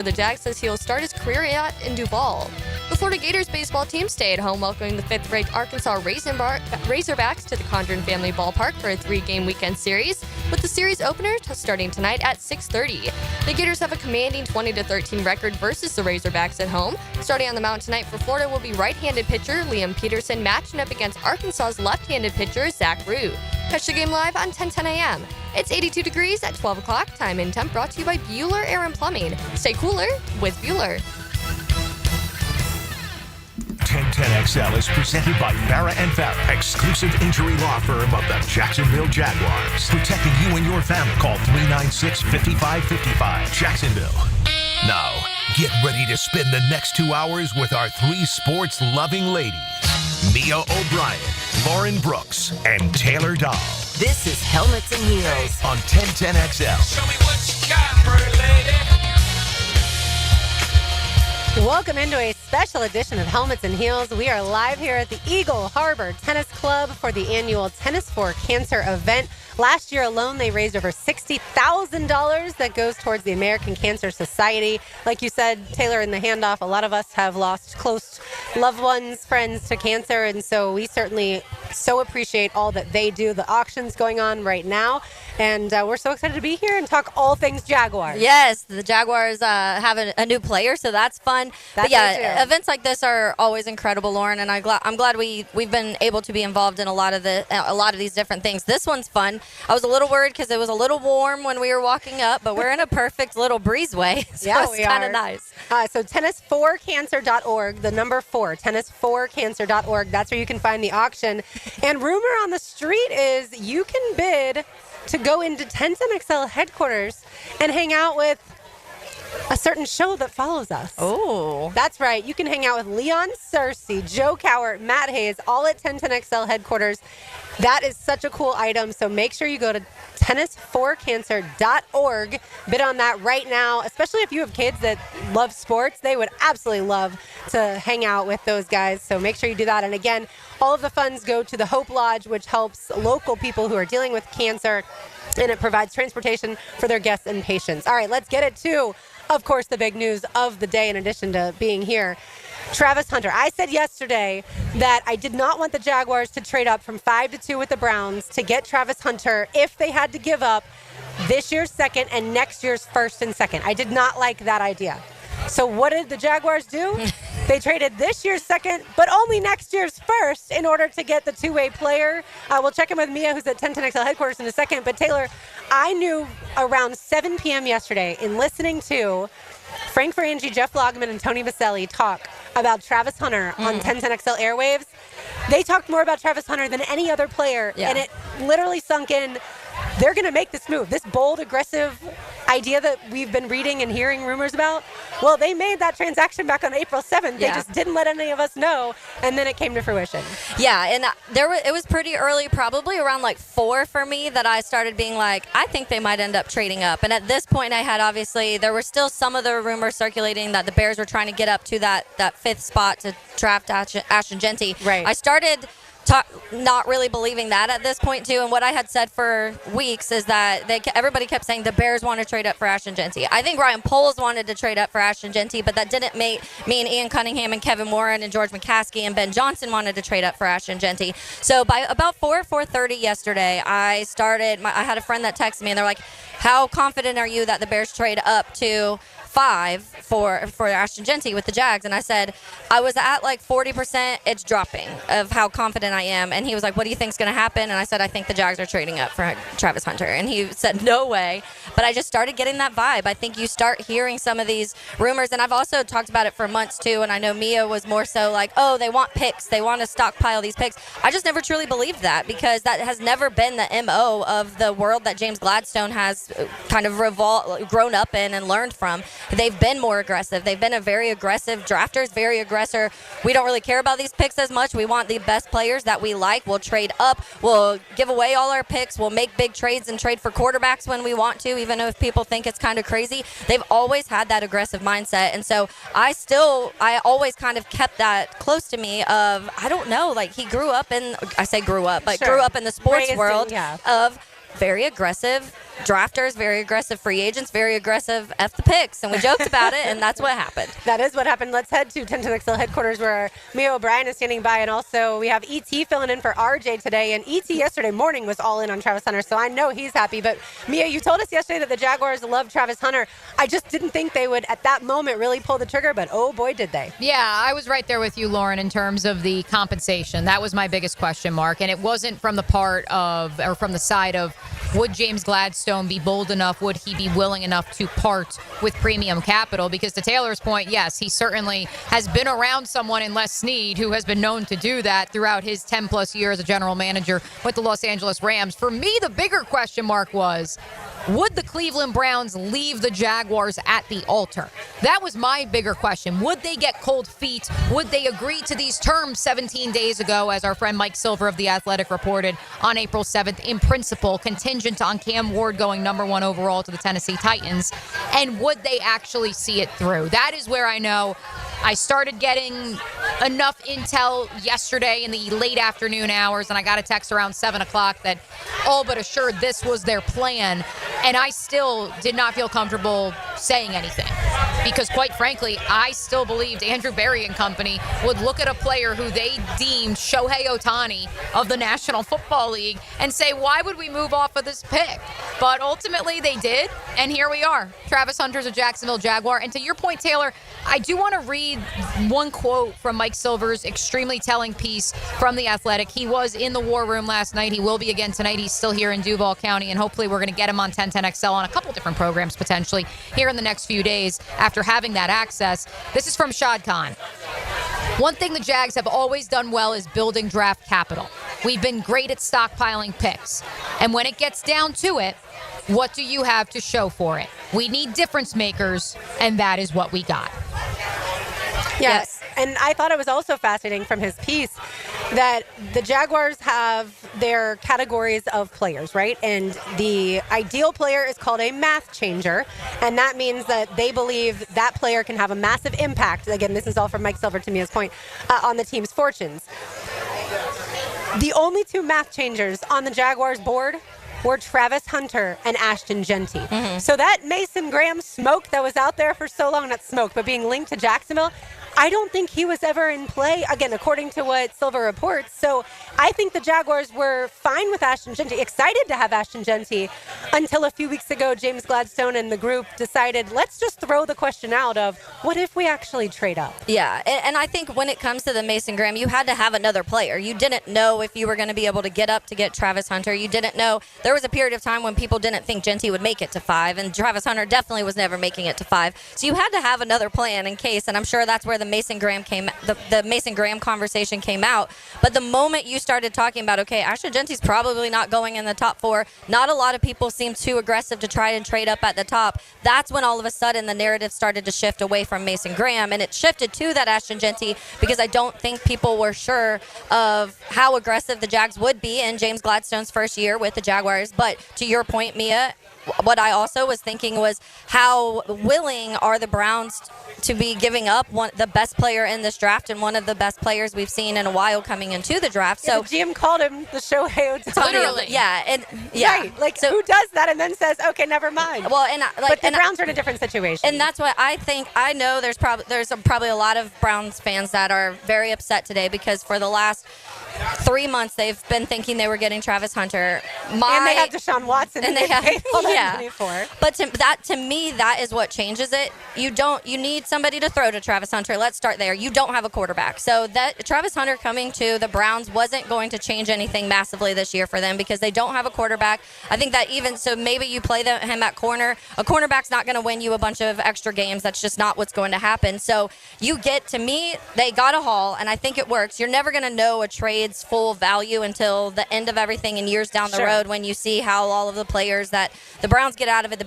the Jags says he'll start his career in Duval. The Florida Gators baseball team stayed home welcoming the 5th-ranked Arkansas Razorbacks to the Condren Family Ballpark for a 3-game weekend series, with the series opener starting tonight at 6:30. The Gators have a commanding 20-13 record versus the Razorbacks at home. Starting on the mound tonight for Florida will be right-handed pitcher Liam Peterson matching up against Arkansas's left-handed pitcher Zach Root. Catch the game live on 10:10 a.m. It's 82 degrees at 12 o'clock. Time and temp brought to you by Bueller Air and Plumbing. Stay cooler with Bueller. 1010XL is presented by Farah & Farah, exclusive injury law firm of the Jacksonville Jaguars. Protecting you and your family. Call 396-5555. Jacksonville. Now, get ready to spend the next 2 hours with our 3 sports-loving ladies. Mia O'Brien, Lauren Brooks, and Taylor Dahl. This is Helmets and Heels on 1010XL. Show me what you got, pretty lady. Welcome into a special edition of Helmets and Heels. We are live here at the Eagle Harbor Tennis Club for the annual Tennis for Cancer event. Last year alone, they raised over $60,000 that goes towards the American Cancer Society. Like you said, Taylor, in the handoff, a lot of us have lost close loved ones, friends to cancer, and so we certainly so appreciate all that they do. The auction's going on right now, and we're so excited to be here and talk all things Jaguars. Yes, the Jaguars have a new player, so that's fun. But yeah, events like this are always incredible, Lauren, and I'm glad we've been able to be involved in a lot of these different things. This one's fun. I was a little worried because it was a little warm when we were walking up, but we're in a perfect little breezeway, so yeah, it's kind of nice. So tennis4cancer.org, the number 4, tennis4cancer.org. That's where you can find the auction. And rumor on the street is you can bid to go into 1010XL headquarters and hang out with a certain show that follows us. Oh. That's right. You can hang out with Leon Searcy, Joe Cowart, Matt Hayes, all at 1010XL headquarters. That is such a cool item, so make sure you go to tennis4cancer.org. Bid on that right now, especially if you have kids that love sports. They would absolutely love to hang out with those guys, so make sure you do that. And again, all of the funds go to the Hope Lodge, which helps local people who are dealing with cancer, and it provides transportation for their guests and patients. All right, let's get it to, of course, the big news of the day in addition to being here. Travis Hunter. I said yesterday that I did not want the Jaguars to trade up from 5-2 with the Browns to get Travis Hunter if they had to give up this year's second and next year's first and second. I did not like that idea. So what did the Jaguars do? They traded this year's second, but only next year's first in order to get the two-way player. We'll check in with Mia, who's at 1010XL headquarters in a second. But Taylor, I knew around 7 p.m. yesterday in listening to Frank Frangie, Jeff Logman, and Tony Vaselli talk about Travis Hunter on 1010XL airwaves. They talked more about Travis Hunter than any other player, and it literally sunk in. They're going to make this move, this bold, aggressive idea that we've been reading and hearing rumors about. Well, they made that transaction back on April 7th. They just didn't let any of us know, and then it came to fruition. Yeah, and it was pretty early, probably around like 4 for me, that I started being like, I think they might end up trading up. And at this point, there were still some of the rumors circulating that the Bears were trying to get up to that 5th spot to draft Ashton Jeanty. Right. I started not really believing that at this point too, and what I had said for weeks is that everybody kept saying the Bears want to trade up for Ashton Jeanty. I think Ryan Poles wanted to trade up for Ashton Jeanty, but that didn't make me and Ian Cunningham and Kevin Warren and George McCaskey and Ben Johnson wanted to trade up for Ashton Jeanty. So by about 4:30 yesterday, I had a friend that texted me and they're like, how confident are you that the Bears trade up to 5 for Ashton Jeanty with the Jags? And I said, I was at like 40%. It's dropping of how confident I am. And he was like, what do you think's going to happen? And I said, I think the Jags are trading up for Travis Hunter. And he said, no way. But I just started getting that vibe. I think you start hearing some of these rumors. And I've also talked about it for months too. And I know Mia was more so like, oh, they want picks. They want to stockpile these picks. I just never truly believed that, because that has never been the MO of the world that James Gladstone has kind of grown up in and learned from. They've been more aggressive. They've been a very aggressive drafters, very aggressive. We don't really care about these picks as much. We want the best players that we like. We'll trade up. We'll give away all our picks. We'll make big trades and trade for quarterbacks when we want to, even if people think it's kind of crazy. They've always had that aggressive mindset. And so I always kind of kept that close to me of, I don't know, like he grew up in the sports world of very aggressive drafters, very aggressive free agents, very aggressive F the picks. And we joked about it, and that's what happened. That is what happened. Let's head to 1010XL headquarters where Mia O'Brien is standing by. And also we have E.T. filling in for RJ today. And E.T. yesterday morning was all in on Travis Hunter, so I know he's happy. But Mia, you told us yesterday that the Jaguars love Travis Hunter. I just didn't think they would at that moment really pull the trigger, but oh boy, did they. Yeah, I was right there with you, Lauren, in terms of the compensation. That was my biggest question mark. And it wasn't from the from the side of, would James Gladstone be bold enough? Would he be willing enough to part with premium capital? Because to Taylor's point, yes, he certainly has been around someone in Les Snead who has been known to do that throughout his 10-plus years as a general manager with the Los Angeles Rams. For me, the bigger question mark was, would the Cleveland Browns leave the Jaguars at the altar? That was my bigger question. Would they get cold feet? Would they agree to these terms 17 days ago, as our friend Mike Silver of The Athletic reported on April 7th, in principle, contingent on Cam Ward going number 1 overall to the Tennessee Titans? And would they actually see it through? That is where I know I started getting enough intel yesterday in the late afternoon hours, and I got a text around 7 o'clock that all but assured this was their plan. And I still did not feel comfortable saying anything because, quite frankly, I still believed Andrew Berry and company would look at a player who they deemed Shohei Ohtani of the National Football League and say, why would we move off of this pick? But ultimately they did, and here we are. Travis Hunter's a Jacksonville Jaguar. And to your point, Taylor, I do want to read one quote from Mike Silver's extremely telling piece from The Athletic. He was in the war room last night. He will be again tonight. He's still here in Duval County, and hopefully we're going to get him on 1010XL on a couple different programs potentially here in the next few days after having that access. This is from Shad Khan. One thing the Jags have always done well is building draft capital. We've been great at stockpiling picks. And when it gets down to it, what do you have to show for it? We need difference makers, and that is what we got. Yes. And I thought it was also fascinating from his piece that the Jaguars have their categories of players, right? And the ideal player is called a math changer. And that means that they believe that player can have a massive impact. Again, this is all from Mike Silver to Mia's point, on the team's fortunes. The only 2 math changers on the Jaguars board were Travis Hunter and Ashton Genty. Mm-hmm. So that Mason Graham smoke that was out there for so long, not smoke, but being linked to Jacksonville, I don't think he was ever in play, again, according to what Silver reports. So I think the Jaguars were fine with Ashton Genty, excited to have Ashton Genty, until a few weeks ago, James Gladstone and the group decided, let's just throw the question out of, what if we actually trade up? Yeah, and I think when it comes to the Mason Graham, you had to have another player. You didn't know if you were going to be able to get up to get Travis Hunter. You didn't know. There was a period of time when people didn't think Genty would make it to 5, and Travis Hunter definitely was never making it to 5. So you had to have another plan in case, and I'm sure that's where the Mason Graham the Mason Graham conversation came out. But the moment you started talking about, okay, Ashton Genty's probably not going in the top 4, not a lot of people seem too aggressive to try and trade up at the top, that's when all of a sudden the narrative started to shift away from Mason Graham, and it shifted to that Ashton Genty because I don't think people were sure of how aggressive the Jags would be in James Gladstone's first year with the Jaguars. But to your point, Mia, what I also was thinking was how willing are the Browns to be giving up the best player in this draft and one of the best players we've seen in a while coming into the draft. Yeah, so the GM called him the Shohei Ohtani. Literally. Yeah. And yeah. Right. Like, so, who does that and then says, okay, never mind? Well, but the Browns are in a different situation. And that's what I think. I know there's probably a lot of Browns fans that are very upset today because for the last 3 months they've been thinking they were getting Travis Hunter. And they have Deshaun Watson. And they have, money for. But to me, that is what changes it. You need somebody to throw to Travis Hunter. Let's start there. You don't have a quarterback. So that Travis Hunter coming to the Browns wasn't going to change anything massively this year for them because they don't have a quarterback. I think that so maybe you play him at corner. A cornerback's not going to win you a bunch of extra games. That's just not what's going to happen. So to me, they got a haul, and I think it works. You're never going to know a trade's full value until the end of everything and years down the road when you see how all of the players that the Browns get out of it, the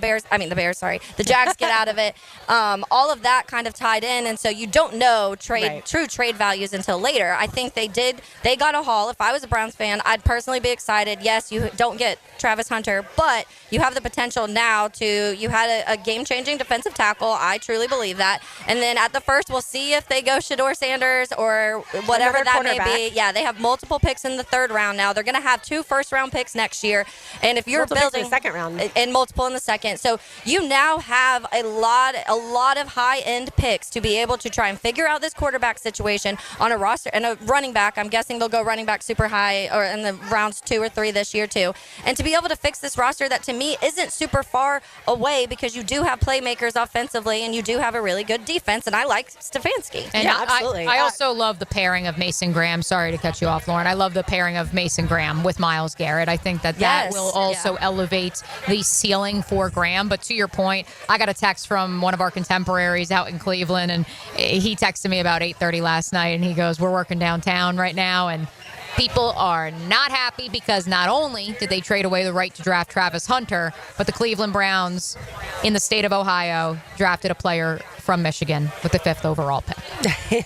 Jags get out of it, all of that kind of tied in, and so you don't know true trade values until later. I think they got a haul. If I was a Browns fan, I'd personally be excited. Yes, you don't get Travis Hunter, but you have the potential now you had a game-changing defensive tackle. I truly believe that. And then at the first, we'll see if they go Shedeur Sanders or whatever that may be. Yeah, they have multiple picks in the third round now. They're going to have 2 first-round picks next year. And if you're Multiple picks in building the second round. and multiple in the second. So you now have a lot of high-end picks to be able to try and figure out this quarterback situation on a roster. And a running back, I'm guessing they'll go running back super high or in the rounds 2 or 3 this year too. And to be able to fix this roster that to me isn't super far away because you do have playmakers offensively and you do have a really good defense. And I like Stefanski. And Yeah, absolutely. I also love the pairing of Mason Graham. Sorry to cut you off, Lauren. I love the pairing of Mason Graham with Myles Garrett. I think that Yes, will also elevate the ceiling for Graham. But to your point, I got a text from one of our contemporaries out in Cleveland, and he texted me about 8:30 last night, and he goes, "We're working downtown right now, and people are not happy because not only did they trade away the right to draft Travis Hunter, but the Cleveland Browns in the state of Ohio drafted a player from Michigan with the 5th overall pick."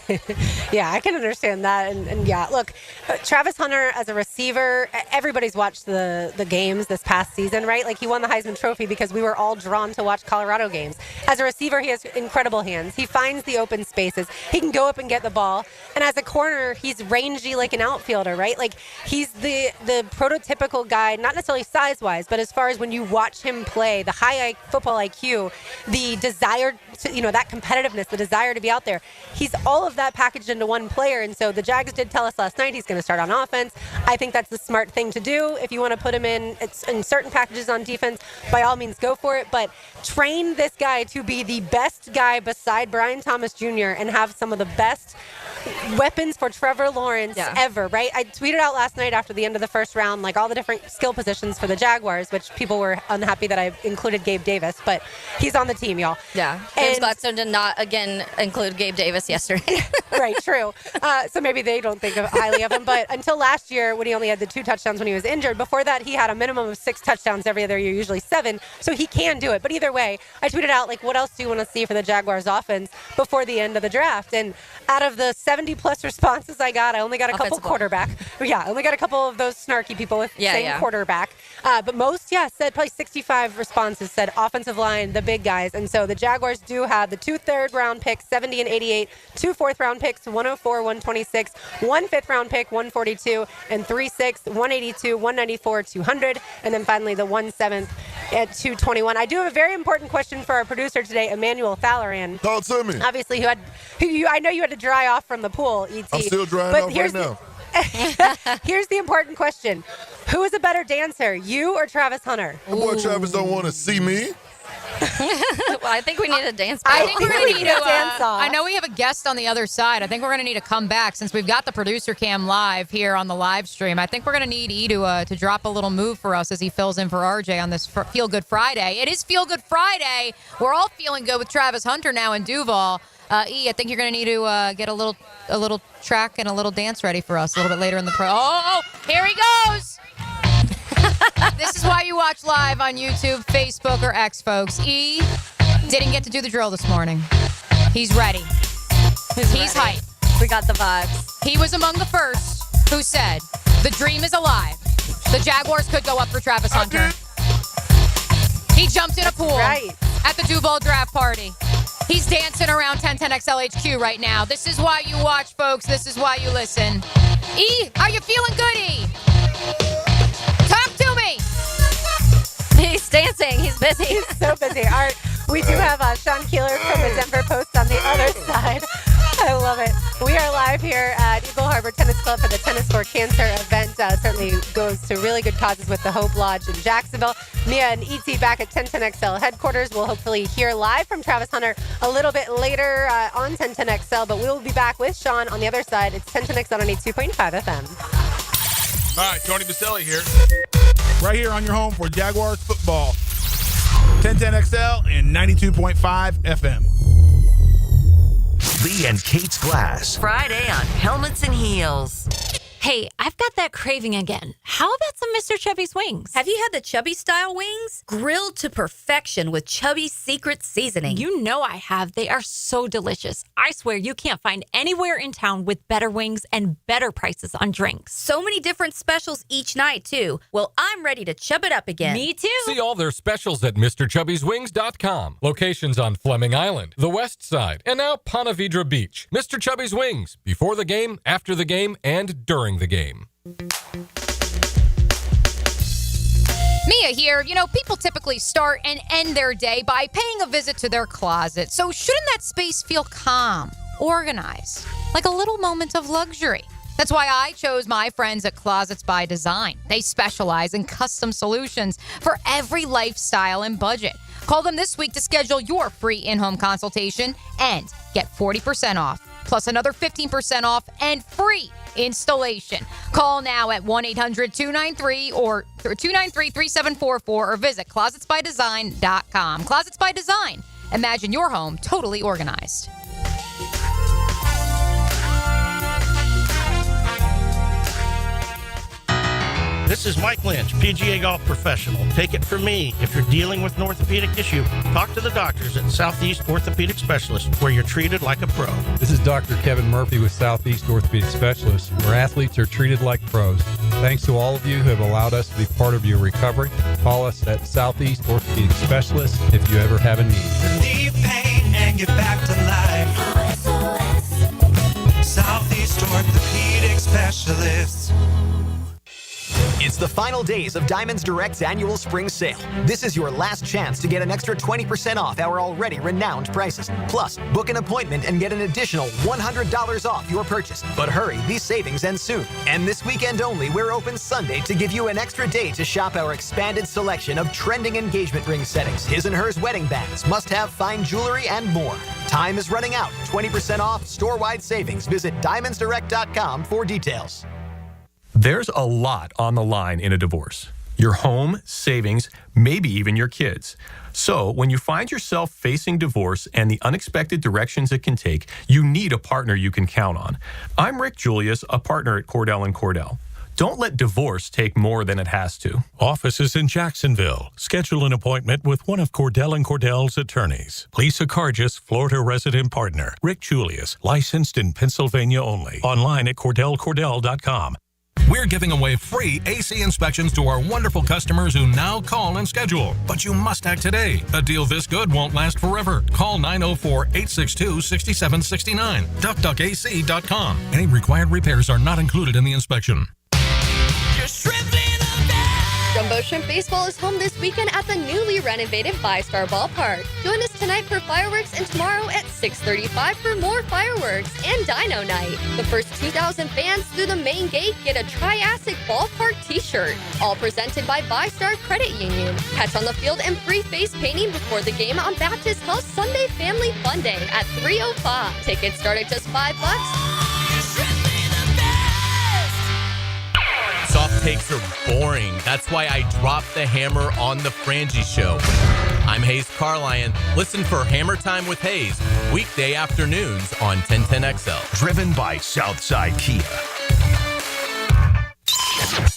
Yeah, I can understand that. And yeah, look, Travis Hunter as a receiver, everybody's watched the games this past season, right? Like, he won the Heisman Trophy because we were all drawn to watch Colorado games. As a receiver, he has incredible hands. He finds the open spaces. He can go up and get the ball. And as a corner, he's rangy like an outfielder, right? Like, he's the prototypical guy, not necessarily size-wise, but as far as when you watch him play, the high football IQ, the desire to, that competitiveness, the desire to be out there. He's all of that packaged into one player. And so the Jags did tell us last night he's going to start on offense. I think that's the smart thing to do. If you want to put him in certain packages on defense, by all means, go for it. But train this guy to be the best guy beside Brian Thomas Jr. and have some of the best weapons for Trevor Lawrence ever, right? I tweeted out last night after the end of the first round, like, all the different skill positions for the Jaguars, which people were unhappy that I included Gabe Davis, but he's on the team, y'all. Yeah. James Gladstone did not, again, include Gabe Davis yesterday. Right, true. So maybe they don't think highly of him. But until last year, when he only had the 2 touchdowns when he was injured, before that, he had a minimum of 6 touchdowns every other year, usually 7. So he can do it. But either way, I tweeted out, like, what else do you want to see for the Jaguars offense before the end of the draft? And out of the 70-plus responses I got, I only got a couple quarterback. Yeah, I only got a couple of those snarky people with saying quarterback. But most, said probably 65 responses said offensive line, the big guys. And so the Jaguars do have the 2 third-round picks, 70 and 88, 2 fourth-round picks, 104, 126, 1 fifth-round pick, 142, and 3 sixths, 182, 194, 200, and then finally the 1 seventh at 221. I do have a very important question for our producer today, Emmanuel Falloran. Talk to me. Obviously, I know you had to dry off from the pool, ET. I'm still drying off right now. Here's the important question. Who is a better dancer, you or Travis Hunter? My boy Travis don't want to see me. Well, I think we need a dance. I think we're going to need a dance off. I know we have a guest on the other side. I think we're going to need to come back since we've got the producer cam live here on the live stream. I think we're going to need E to drop a little move for us as he fills in for RJ on this Feel Good Friday. It is Feel Good Friday. We're all feeling good with Travis Hunter now in Duval. I think you're going to need to get a little track and a little dance ready for us a little bit later in the Oh, here he goes. This is why you watch live on YouTube, Facebook, or X, folks. E didn't get to do the drill this morning. He's ready. He's hyped. We got the vibes. He was among the first who said, the dream is alive. The Jaguars could go up for Travis Hunter. He jumped in a pool at the Duval draft party. He's dancing around 1010XL HQ right now. This is why you watch, folks. This is why you listen. E, are you feeling good, E? Talk to me. He's dancing. He's busy. He's so busy. All right, we do have Sean Keeler from the Denver Post on the other side. I love it. We are live here at Eagle Harbor Tennis Club for the Tennis for Cancer event. Certainly goes to really good causes with the Hope Lodge in Jacksonville. Mia and ET back at 1010XL headquarters. We'll hopefully hear live from Travis Hunter a little bit later on 1010XL, but we will be back with Sean on the other side. It's 1010XL on 82.5 FM. All right, Tony Baselli here. Right here on your home for Jaguars football. 1010XL and 92.5 FM. Lee and Kate's Glass. Friday on Helmets and Heels. Hey, I've got that craving again. How about some Mr. Chubby's wings? Have you had the Chubby style wings? Grilled to perfection with Chubby's secret seasoning. You know I have. They are so delicious. I swear you can't find anywhere in town with better wings and better prices on drinks. So many different specials each night, too. Well, I'm ready to chub it up again. Me too. See all their specials at MrChubby'sWings.com. Locations on Fleming Island, the West Side, and now Ponte Vedra Beach. Mr. Chubby's Wings. Before the game, after the game, and during during the game. Mia here. You know, people typically start and end their day by paying a visit to their closet. So shouldn't that space feel calm, organized, like a little moment of luxury? That's why I chose my friends at Closets by Design. They specialize in custom solutions for every lifestyle and budget. Call them this week to schedule your free in-home consultation and get 40% off, plus another 15% off and free installation. Call now at 1-800-293 or 293-3744 or visit closetsbydesign.com. Closets by Design. Imagine your home totally organized. This is Mike Lynch, PGA Golf Professional. Take it from me. If you're dealing with an orthopedic issue, talk to the doctors at Southeast Orthopedic Specialists, where you're treated like a pro. This is Dr. Kevin Murphy with Southeast Orthopedic Specialists, where athletes are treated like pros. Thanks to all of you who have allowed us to be part of your recovery. Call us at Southeast Orthopedic Specialists if you ever have a need. Relieve pain and get back to life. Southeast Orthopedic Specialists. It's the final days of Diamonds Direct's annual spring sale. This is your last chance to get an extra 20% off our already renowned prices. Plus, book an appointment and get an additional $100 off your purchase. But hurry, these savings end soon. And this weekend only, we're open Sunday to give you an extra day to shop our expanded selection of trending engagement ring settings, his and hers wedding bands, must-have fine jewelry, and more. Time is running out. 20% off, store-wide savings. Visit DiamondsDirect.com for details. There's a lot on the line in a divorce. Your home, savings, maybe even your kids. So when you find yourself facing divorce and the unexpected directions it can take, you need a partner you can count on. I'm Rick Julius, a partner at Cordell & Cordell. Don't let divorce take more than it has to. Offices in Jacksonville. Schedule an appointment with one of Cordell & Cordell's attorneys. Lisa Cargis, Florida resident partner. Rick Julius, licensed in Pennsylvania only. Online at CordellCordell.com. We're giving away free AC inspections to our wonderful customers who now call and schedule. But you must act today. A deal this good won't last forever. Call 904-862-6769. DuckDuckAC.com. Any required repairs are not included in the inspection. Jumbo Shrimp Baseball is home this weekend at the newly renovated 5-Star Ballpark. Join us tonight for fireworks and tomorrow at 6:35 for more fireworks and Dino Night. The first 2,000 fans through the main gate get a Triassic Ballpark t-shirt. All presented by 5-Star Credit Union. Catch on the field and free face painting before the game on Baptist Health Sunday Family Fun Day at 3:05. Tickets start at just $5. Soft takes are boring. That's why I dropped the hammer on the Frangie Show. I'm Hayes Carlion. Listen for Hammer Time with Hayes, weekday afternoons on 1010XL. Driven by Southside Kia.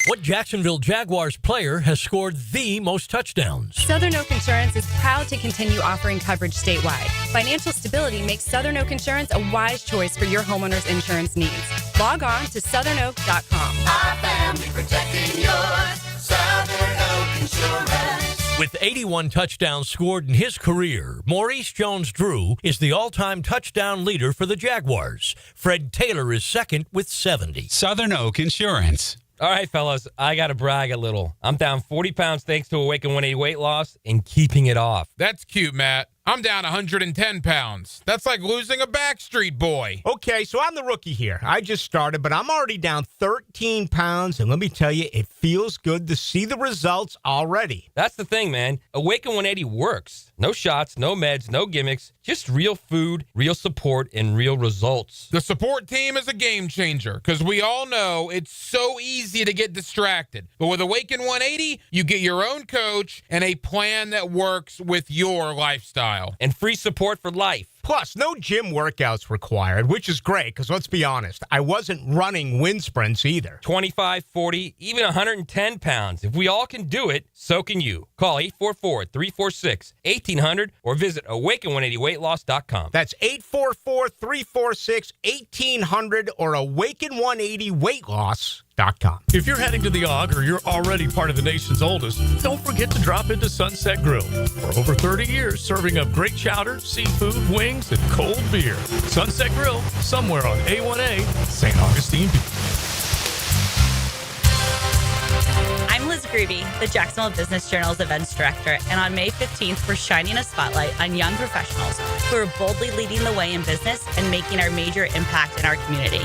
What Jacksonville Jaguars player has scored the most touchdowns? Southern Oak Insurance is proud to continue offering coverage statewide. Financial stability makes Southern Oak Insurance a wise choice for your homeowner's insurance needs. Log on to southernoak.com. Our family protecting yours. Southern Oak Insurance. With 81 touchdowns scored in his career, Maurice Jones-Drew is the all-time touchdown leader for the Jaguars. Fred Taylor is second with 70. Southern Oak Insurance. All right, fellas, I got to brag a little. I'm down 40 pounds thanks to Awaken 180 weight loss and keeping it off. That's cute, Matt. I'm down 110 pounds. That's like losing a Backstreet Boy. Okay, so I'm the rookie here. I just started, but I'm already down 13 pounds, and let me tell you, it feels good to see the results already. That's the thing, man. Awaken 180 works. No shots, no meds, no gimmicks, just real food, real support, and real results. The support team is a game changer because we all know it's so easy to get distracted. But with Awaken 180, you get your own coach and a plan that works with your lifestyle. And free support for life. Plus, no gym workouts required, which is great because let's be honest, I wasn't running wind sprints either. 25, 40, even 110 pounds. If we all can do it, so can you. Call 844-346-1800 or visit awaken180weightloss.com. That's 844-346-1800 or awaken180weightloss.com. If you're heading to the AUG or you're already part of the nation's oldest, don't forget to drop into Sunset Grill. For over 30 years, serving up great chowder, seafood, wings, and cold beer. Sunset Grill, somewhere on A1A, St. Augustine Beach. Grebe, the Jacksonville Business Journal's events director, and on May 15th, we're shining a spotlight on young professionals who are boldly leading the way in business and making our major impact in our community.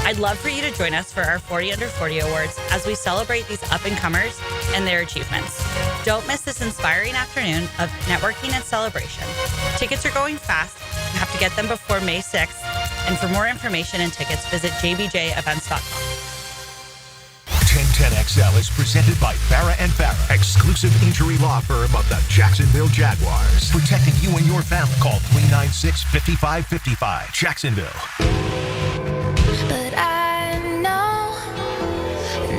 I'd love for you to join us for our 40 Under 40 Awards as we celebrate these up-and-comers and their achievements. Don't miss this inspiring afternoon of networking and celebration. Tickets are going fast. You have to get them before May 6th. And for more information and tickets, visit jbjevents.com. 1010XL is presented by Farah & Farah, exclusive injury law firm of the Jacksonville Jaguars. Protecting you and your family. Call 396-5555. Jacksonville. But I know,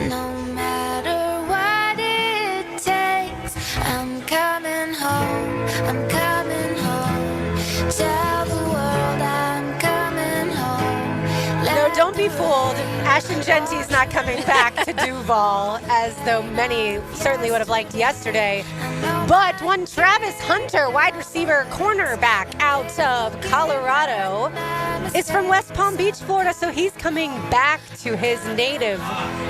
no matter what it takes, I'm coming home, I'm coming home. Tell the world I'm coming home. No, don't be fooled. Ashton Genty's not coming back to Duval, as though many certainly would have liked yesterday. But one Travis Hunter, wide receiver cornerback out of Colorado, is from West Palm Beach, Florida, so he's coming back to his native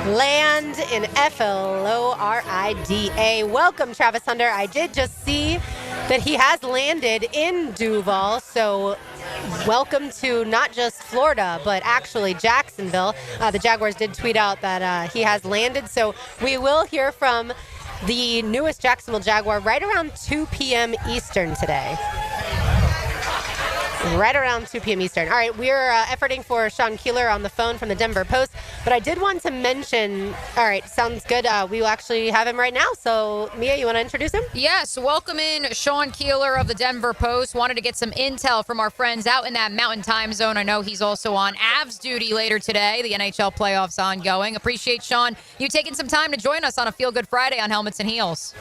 land in Florida. Welcome, Travis Hunter. I did just see that he has landed in Duval, so welcome to not just Florida, but actually Jacksonville. The Jaguars did tweet out that he has landed, so we will hear from the newest Jacksonville Jaguar right around 2 p.m. Eastern today. Right around 2 p.m. Eastern. All right, we're efforting for Sean Keeler on the phone from the Denver Post, but I did want to mention, all right, sounds good. We will actually have him right now. So, Mia, you want to introduce him? Yes, welcome in Sean Keeler of the Denver Post. Wanted to get some intel from our friends out in that mountain time zone. I know he's also on Avs duty later today. The NHL playoffs ongoing. Appreciate, Sean, you taking some time to join us on a Feel Good Friday on Helmets and Heels.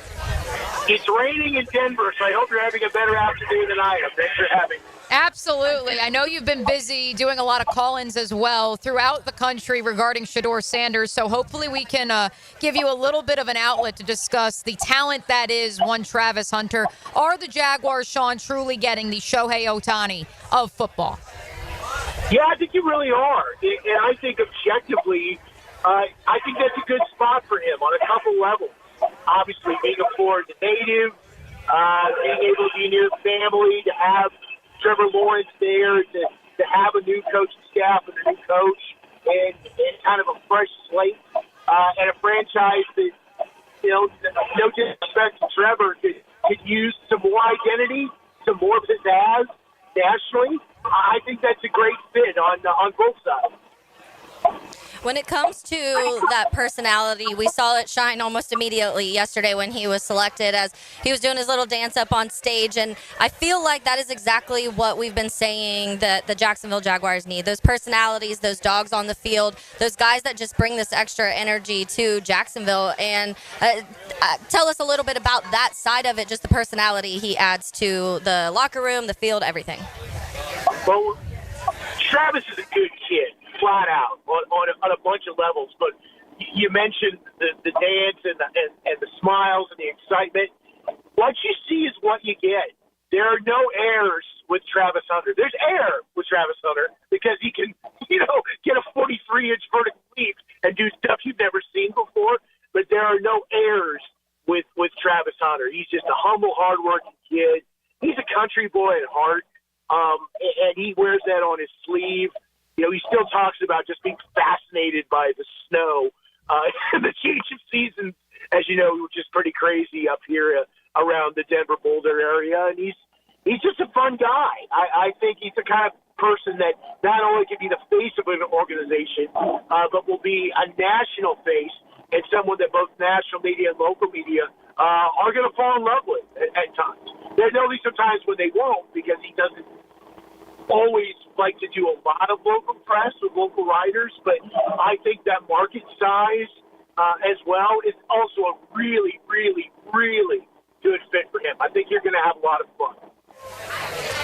It's raining in Denver, so I hope you're having a better afternoon than I am. Thanks for having me. Absolutely. I know you've been busy doing a lot of call-ins as well throughout the country regarding Shedeur Sanders, so hopefully we can give you a little bit of an outlet to discuss the talent that is one Travis Hunter. Are the Jaguars, Sean, truly getting the Shohei Ohtani of football? Yeah, I think you really are. And I think objectively, I think that's a good spot for him on a couple levels. Obviously, being a Florida native, being able to be near family, to have Trevor Lawrence there, to have a new coaching staff and a new coach, and kind of a fresh slate, and a franchise that, no disrespect to Trevor, could use some more identity, some more pizzazz nationally. I think that's a great fit on both sides. When it comes to that personality, we saw it shine almost immediately yesterday when he was selected, as he was doing his little dance up on stage. And I feel like that is exactly what we've been saying that the Jacksonville Jaguars need. Those personalities, those dogs on the field, those guys that just bring this extra energy to Jacksonville. And tell us a little bit about that side of it, just the personality he adds to the locker room, the field, everything. Well, Travis is a good kid. Flat out on a bunch of levels, but you mentioned the dance and the smiles and the excitement. What you see is what you get. There are no airs with Travis Hunter. There's air with Travis Hunter because he can, get a 43-inch vertical leap and do stuff you've never seen before. But there are no airs with Travis Hunter. He's just a humble, hardworking kid. He's a country boy at heart, and he wears that on his sleeve. He still talks about just being fascinated by the snow and the change of seasons, as you know, which is pretty crazy up here around the Denver Boulder area. And he's just a fun guy. I think he's the kind of person that not only can be the face of an organization, but will be a national face and someone that both national media and local media are going to fall in love with at times. There'll be some times when they won't, because he doesn't always like to do a lot of local press with local writers, but I think that market size as well is also a really, really, really good fit for him. I think you're going to have a lot of fun.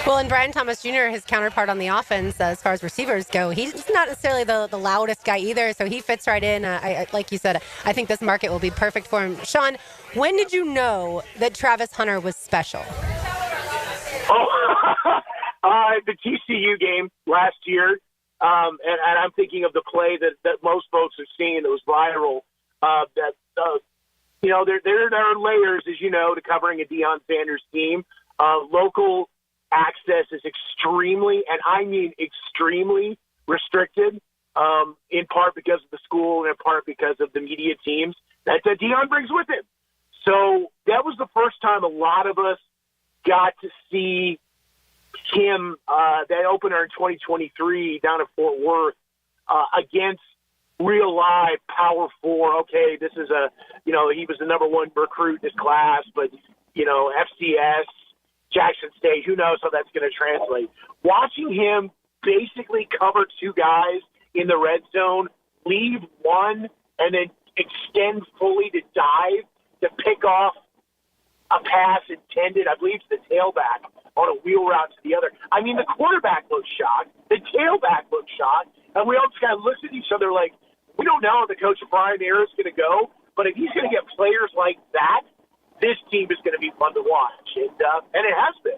Well, and Brian Thomas Jr., his counterpart on the offense, as far as receivers go, he's not necessarily the loudest guy either, so he fits right in. Like you said, I think this market will be perfect for him. Sean, when did you know that Travis Hunter was special? The TCU game last year, and I'm thinking of the play that most folks have seen that was viral, that there are layers, as you know, to covering a Deion Sanders team. Local access is extremely, and I mean extremely, restricted, in part because of the school and in part because of the media teams that Deion brings with him. So that was the first time a lot of us got to see him, that opener in 2023 down at Fort Worth, against real live Power 4. Okay, this is he was the number one recruit in his class, but, FCS, Jackson State, who knows how that's going to translate. Watching him basically cover two guys in the red zone, leave one, and then extend fully to dive to pick off a pass intended, I believe, to the tailback on a wheel route to the other. I mean, the quarterback looked shocked. The tailback looked shocked. And we all just kind of looked at each other like, we don't know how the coach of Brian Ayers is going to go, but if he's going to get players like that, this team is going to be fun to watch. And it has been.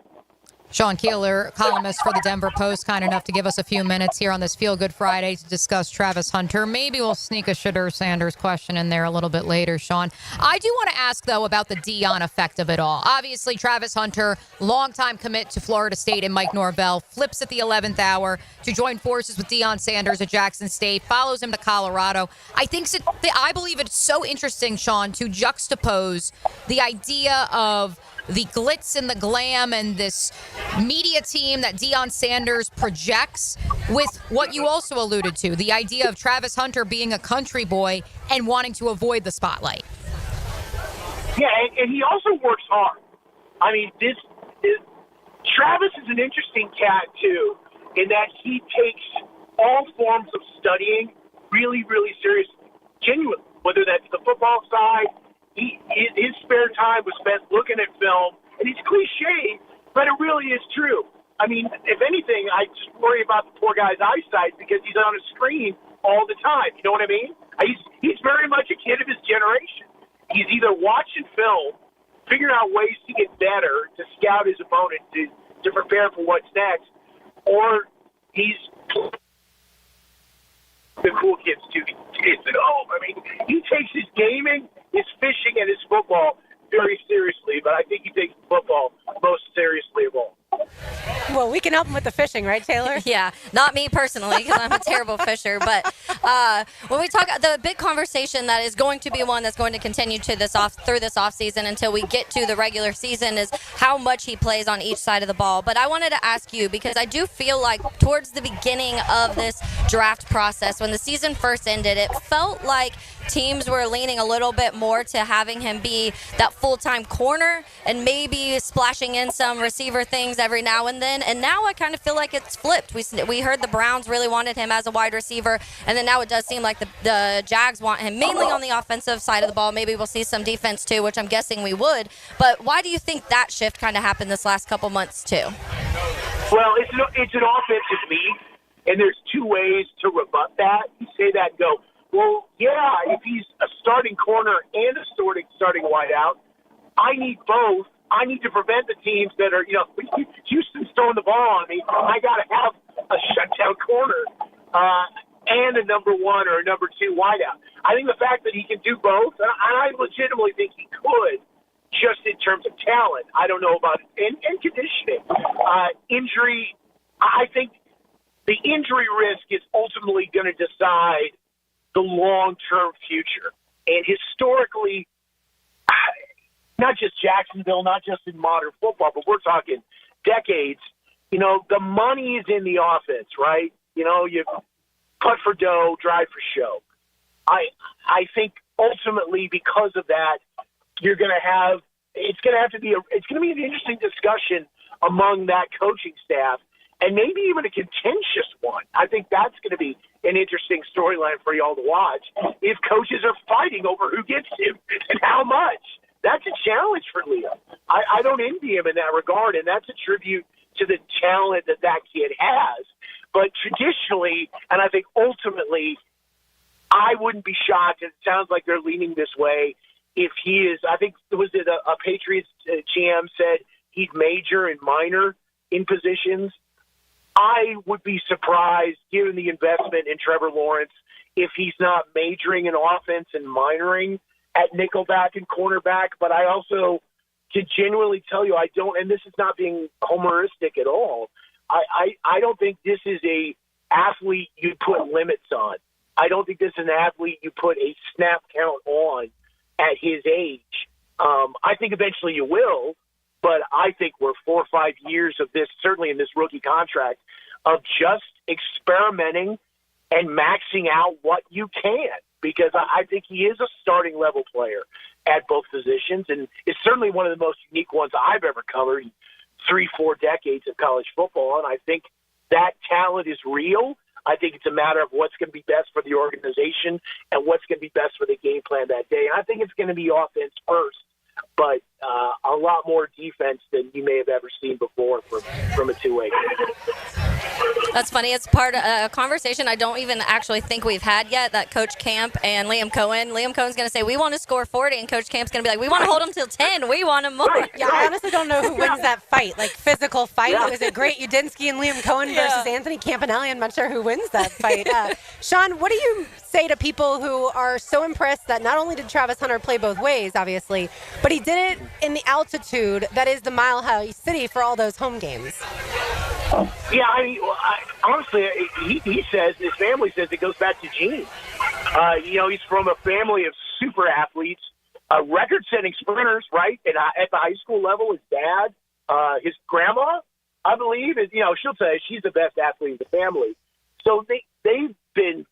Sean Keeler, columnist for the Denver Post, kind enough to give us a few minutes here on this Feel Good Friday to discuss Travis Hunter. Maybe we'll sneak a Shadur Sanders question in there a little bit later, Sean. I do want to ask, though, about the Deion effect of it all. Obviously, Travis Hunter, longtime commit to Florida State and Mike Norvell, flips at the 11th hour to join forces with Deion Sanders at Jackson State, follows him to Colorado. I believe it's so interesting, Sean, to juxtapose the idea of the glitz and the glam and this media team that Deion Sanders projects with what you also alluded to, the idea of Travis Hunter being a country boy and wanting to avoid the spotlight. Yeah, and he also works hard. I mean, Travis is an interesting cat, too, in that he takes all forms of studying really, really seriously, genuinely, whether that's the football side. His spare time was spent looking at film, and it's cliche, but it really is true. I mean, if anything, I just worry about the poor guy's eyesight because he's on a screen all the time. You know what I mean? He's very much a kid of his generation. He's either watching film, figuring out ways to get better, to scout his opponent, to prepare for what's next, or he's the cool kids do at home. I mean, he takes his gaming, his fishing, and his football very seriously, but I think he takes football most seriously of all. Well, we can help him with the fishing, right, Taylor? Yeah, not me personally, because I'm a terrible fisher. But when we talk, the big conversation that is going to be one that's going to continue through this off season until we get to the regular season is how much he plays on each side of the ball. But I wanted to ask you, because I do feel like towards the beginning of this draft process, when the season first ended, it felt like teams were leaning a little bit more to having him be that full-time corner and maybe splashing in some receiver things every now and then. And now I kind of feel like it's flipped. We heard the Browns really wanted him as a wide receiver, and then now it does seem like the Jags want him mainly on the offensive side of the ball. Maybe we'll see some defense too, which I'm guessing we would. But why do you think that shift kind of happened this last couple months too? Well, it's an offensive league, and there's two ways to rebut that. You say that and go, well, yeah, if he's a starting corner and a starting wideout, I need both. I need to prevent the teams that are, Houston's throwing the ball on me. I got to have a shutdown corner and a number one or a number two wideout. I think the fact that he can do both, and I legitimately think he could, just in terms of talent. I don't know about it. And conditioning. Injury, I think the injury risk is ultimately going to decide the long-term future. And historically, not just Jacksonville, not just in modern football, but we're talking decades, the money is in the offense, right? You cut for dough, drive for show. I think ultimately because of that, it's going to be an interesting discussion among that coaching staff, and maybe even a contentious one. I think that's going to be an interesting storyline for y'all to watch. If coaches are fighting over who gets him and how much, that's a challenge for Leo. I don't envy him in that regard, and that's a tribute to the talent that kid has. But traditionally, and I think ultimately, I wouldn't be shocked, and it sounds like they're leaning this way, if he is, I think, was it a Patriots GM said he'd major and minor in positions. I would be surprised, given the investment in Trevor Lawrence, if he's not majoring in offense and minoring at nickelback and cornerback, but I also can genuinely tell you I don't, and this is not being homeristic at all, I don't think this is a athlete you put limits on. I don't think this is an athlete you put a snap count on at his age. I think eventually you will, but I think we're 4 or 5 years of this, certainly in this rookie contract, of just experimenting and maxing out what you can, because I think he is a starting level player at both positions, and it's certainly one of the most unique ones I've ever covered in 3-4 decades of college football, and I think that talent is real. I think it's a matter of what's going to be best for the organization and what's going to be best for the game plan that day. And I think it's going to be offense first, but a lot more defense than you may have ever seen before from a two-way. That's funny. It's part of a conversation I don't even actually think we've had yet, that Coach Camp and Liam Cohen's going to say, we want to score 40, and Coach Camp's going to be like, we want to hold them till 10. We want them more. Yeah, I honestly don't know who wins that fight. Like, physical fight. Yeah. Is it Great Udinski and Liam Cohen versus Anthony Campanelli? I'm not sure who wins that fight. Sean, what do you say to people who are so impressed that not only did Travis Hunter play both ways, obviously, but he did it in the altitude that is the Mile High City for all those home games? Yeah, honestly, he says, his family says it goes back to genes. He's from a family of super athletes, record-setting sprinters, right? And at the high school level, his dad, his grandma, I believe, is, she'll say she's the best athlete in the family. So they've been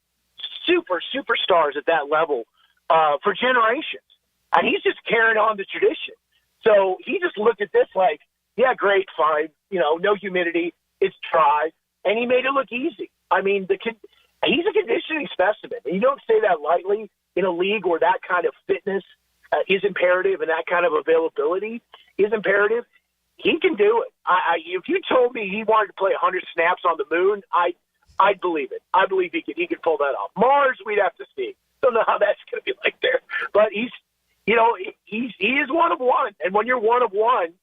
superstars at that level for generations. And he's just carrying on the tradition. So he just looked at this like, yeah, great, fine, no humidity. It's dry, and he made it look easy. I mean, he's a conditioning specimen, and you don't say that lightly in a league where that kind of fitness is imperative and that kind of availability is imperative. He can do it. If you told me he wanted to play 100 snaps on the moon, I'd believe it. I believe he could pull that off. Mars, we'd have to see. Don't know how that's going to be like there, but he is one of one, and when you're one of one,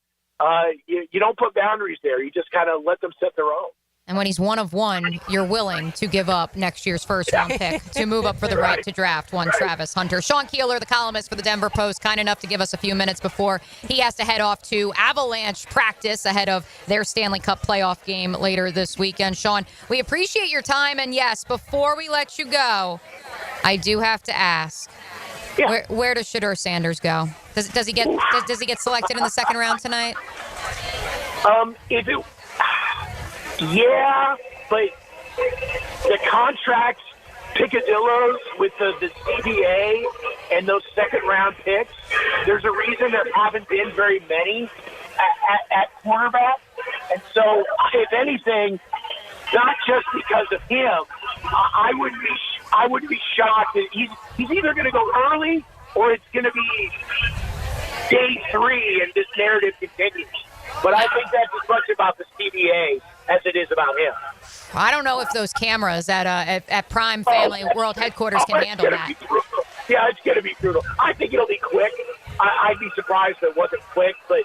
you don't put boundaries there. You just kind of let them set their own. And when he's one of one, you're willing to give up next year's first-round pick to move up for the right to draft one Travis Hunter. Sean Keeler, the columnist for the Denver Post, kind enough to give us a few minutes before he has to head off to Avalanche practice ahead of their Stanley Cup playoff game later this weekend. Sean, we appreciate your time. And, yes, before we let you go, I do have to ask, where does Shedeur Sanders go? Does he get selected in the second round tonight? Yeah, but the contract picadillos with the CBA and those second-round picks, there's a reason there haven't been very many at quarterback. And so, if anything, not just because of him, I wouldn't be shocked that he's either going to go early or it's going to be day 3 and this narrative continues. But I think that's as much about the CBA as it is about him. I don't know if those cameras at Prime Family World headquarters can handle that. Yeah, it's going to be brutal. I think it'll be quick. I'd be surprised if it wasn't quick, but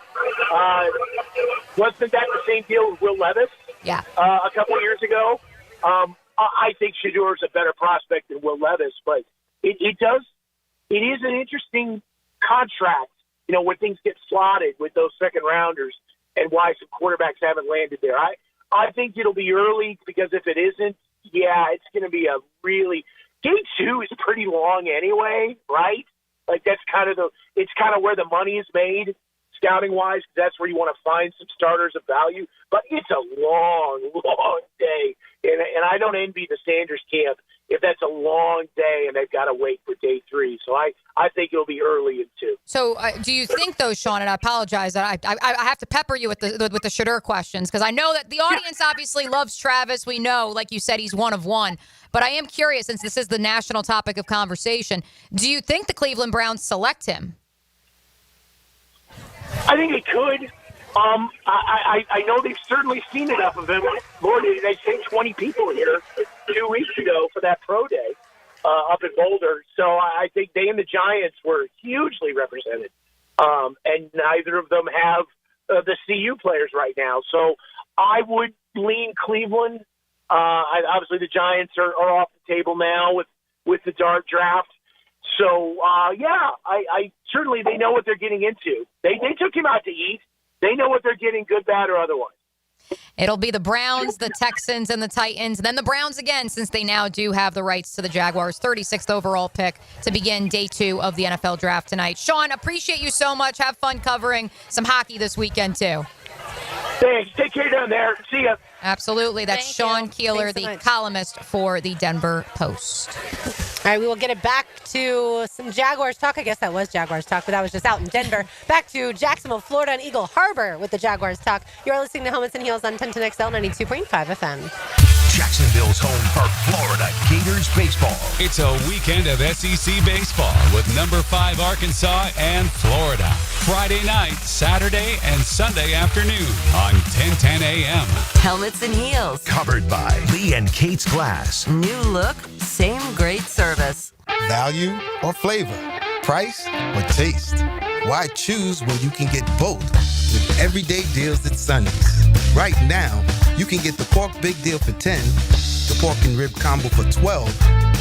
wasn't that the same deal with Will Levis? Yeah. A couple of years ago? I think Shedeur is a better prospect than Will Levis, but it is an interesting contract, when things get slotted with those second rounders and why some quarterbacks haven't landed there. I think it'll be early because if it isn't, it's going to be a really – Game 2 is pretty long anyway, right? Like it's kind of where the money is made scouting-wise. That's where you want to find some starters of value. But it's a long, long day, and I don't envy the Sanders camp if that's a long day and they've got to wait for day 3. So I think it'll be early in 2. So do you think, though, Sean, and I apologize, I have to pepper you with the Shedeur questions because I know that the audience obviously loves Travis. We know, like you said, he's one of one. But I am curious, since this is the national topic of conversation, do you think the Cleveland Browns select him? I think they could. I know they've certainly seen enough of him. Lord, they sent 20 people here 2 weeks ago for that pro day up in Boulder. So I think they and the Giants were hugely represented. And neither of them have the CU players right now. So I would lean Cleveland. Obviously, the Giants are off the table now with the Dart draft. So, I certainly they know what they're getting into. They took him out to eat. They know what they're getting, good, bad, or otherwise. It'll be the Browns, the Texans, and the Titans, and then the Browns again, since they now do have the rights to the Jaguars' 36th overall pick to begin day 2 of the NFL draft tonight. Sean, appreciate you so much. Have fun covering some hockey this weekend, too. Thanks. Take care down there. See ya. Absolutely. That's Sean Keeler, Thanks so the much. columnist for the Denver Post. All right, we will get it back to some Jaguars talk. I guess that was Jaguars talk, but that was just out in Denver. Back to Jacksonville, Florida, and Eagle Harbor with the Jaguars talk. You're listening to Helmets and Heels on 1010XL 92.5 FM. Jacksonville's home for Florida Gators baseball. It's a weekend of SEC baseball with number 5 Arkansas and Florida. Friday night, Saturday, and Sunday afternoon on 1010 a.m. Helmets and Heels. Covered by Lee and Kate's Glass. New look, same great service. Value or flavor? Price or taste? Why choose when you can get both with everyday deals at Sunny's? Right now, you can get the pork big deal for $10, the pork and rib combo for $12,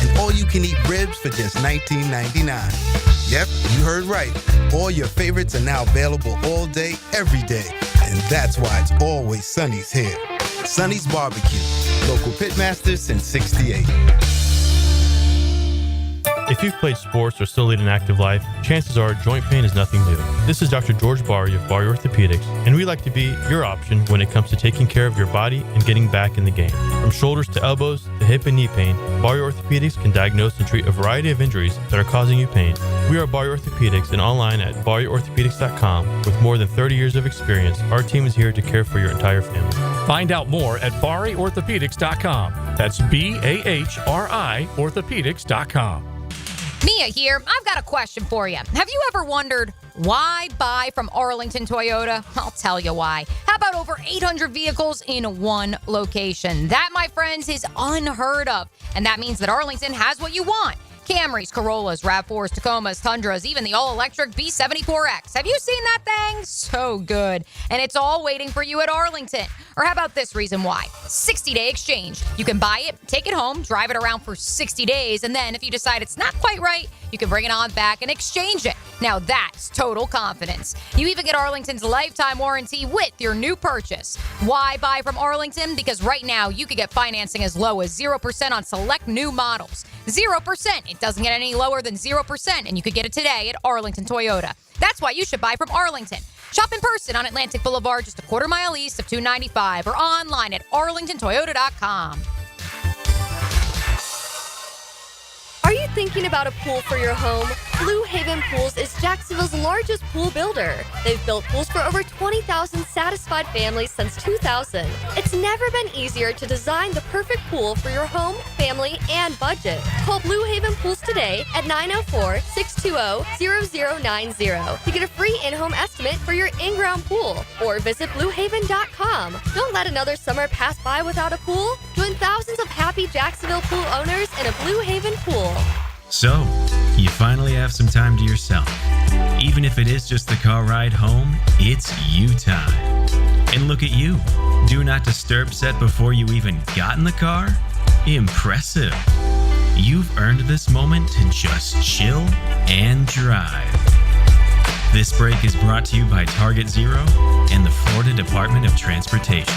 and all you can eat ribs for just $19.99. Yep, you heard right. All your favorites are now available all day, every day. And that's why it's always Sunny's here. Sunny's Barbecue, local pitmasters since '68. If you've played sports or still lead an active life, chances are joint pain is nothing new. This is Dr. George Barry of Barry Orthopedics, and we like to be your option when it comes to taking care of your body and getting back in the game. From shoulders to elbows to hip and knee pain, Barry Orthopedics can diagnose and treat a variety of injuries that are causing you pain. We are Barry Orthopedics and online at barryorthopedics.com. With more than 30 years of experience, our team is here to care for your entire family. Find out more at barryorthopedics.com. That's BAHRI orthopedics.com. Mia here. I've got a question for you. Have you ever wondered why buy from Arlington Toyota? I'll tell you why. How about over 800 vehicles in one location? That, my friends, is unheard of. And that means that Arlington has what you want. Camrys, Corollas, RAV4s, Tacomas, Tundras, even the all-electric B74X. Have you seen that thing? So good. And it's all waiting for you at Arlington. Or how about this reason why? 60-day exchange. You can buy it, take it home, drive it around for 60 days, and then if you decide it's not quite right, you can bring it on back and exchange it. Now that's total confidence. You even get Arlington's lifetime warranty with your new purchase. Why buy from Arlington? Because right now you can get financing as low as 0% on select new models. 0%. It doesn't get any lower than 0%, and you could get it today at Arlington Toyota. That's why you should buy from Arlington. Shop in person on Atlantic Boulevard, just a quarter-mile east of 295, or online at arlingtontoyota.com. Are you thinking about a pool for your home? Blue Haven Pools is Jacksonville's largest pool builder. They've built pools for over 20,000 satisfied families since 2000. It's never been easier to design the perfect pool for your home, family, and budget. Call Blue Haven Pools today at 904-620-0090 to get a free in-home estimate for your in-ground pool, or visit bluehaven.com. Don't let another summer pass by without a pool. Join thousands of happy Jacksonville pool owners in a Blue Haven pool. So, you finally have some time to yourself. Even if it is just the car ride home, it's you time. And look at you. Do not disturb set before you even got in the car? Impressive. You've earned this moment to just chill and drive. This break is brought to you by Target Zero and the Florida Department of Transportation.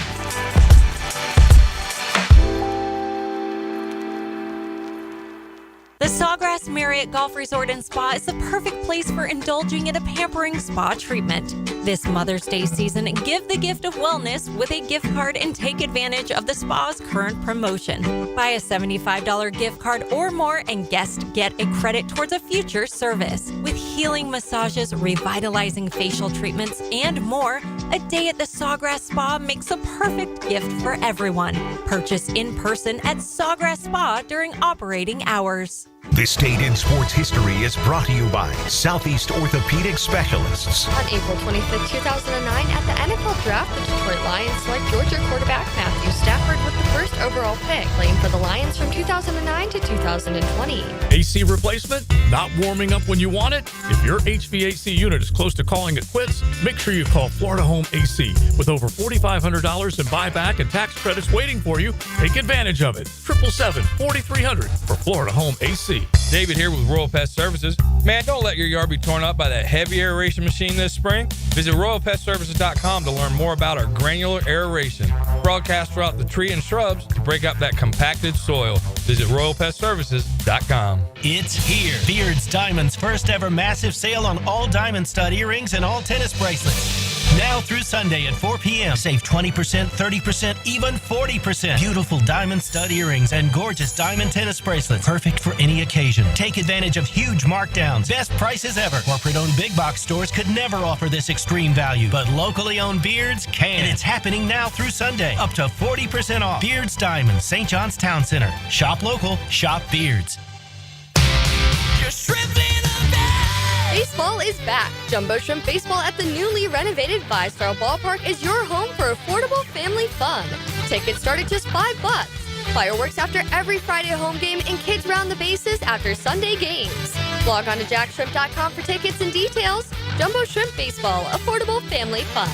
The Sawgrass Marriott Golf Resort and Spa is the perfect place for indulging in a pampering spa treatment. This Mother's Day season, give the gift of wellness with a gift card and take advantage of the spa's current promotion. Buy a $75 gift card or more and guests get a credit towards a future service. With healing massages, revitalizing facial treatments, and more, a day at the Sawgrass Spa makes a perfect gift for everyone. Purchase in person at Sawgrass Spa during operating hours. This date in sports history is brought to you by Southeast Orthopedic Specialists. On April 25, 2009, at the NFL Draft, the Detroit Lions select Georgia quarterback Matthew Stafford with the first overall pick, playing for the Lions from 2009 to 2020. AC replacement? Not warming up when you want it? If your HVAC unit is close to calling it quits, make sure you call Florida Home AC. With over $4,500 in buyback and tax credits waiting for you, take advantage of it. 777-4300 for Florida Home AC. David here with Royal Pest Services. Man, don't let your yard be torn up by that heavy aeration machine this spring. Visit RoyalPestServices.com to learn more about our granular aeration. Broadcast throughout the tree and shrubs to break up that compacted soil. Visit RoyalPestServices.com. It's here. Beard's Diamond's first ever massive sale on all diamond stud earrings and all tennis bracelets. Now through Sunday at 4 p.m. Save 20%, 30%, even 40%. Beautiful diamond stud earrings and gorgeous diamond tennis bracelets. Perfect for any occasion. Take advantage of huge markdowns. Best prices ever. Corporate-owned big box stores could never offer this extreme value, but locally owned Beards can. And it's happening now through Sunday. Up to 40% off. Beards Diamond, St. John's Town Center. Shop local. Shop Beards. Baseball is back. Jumbo Shrimp Baseball at the newly renovated 5-Star Ballpark is your home for affordable family fun. Tickets start at just $5. Fireworks after every Friday home game and kids round the bases after Sunday games. Log on to jackshrimp.com for tickets and details. Jumbo Shrimp Baseball, affordable family fun.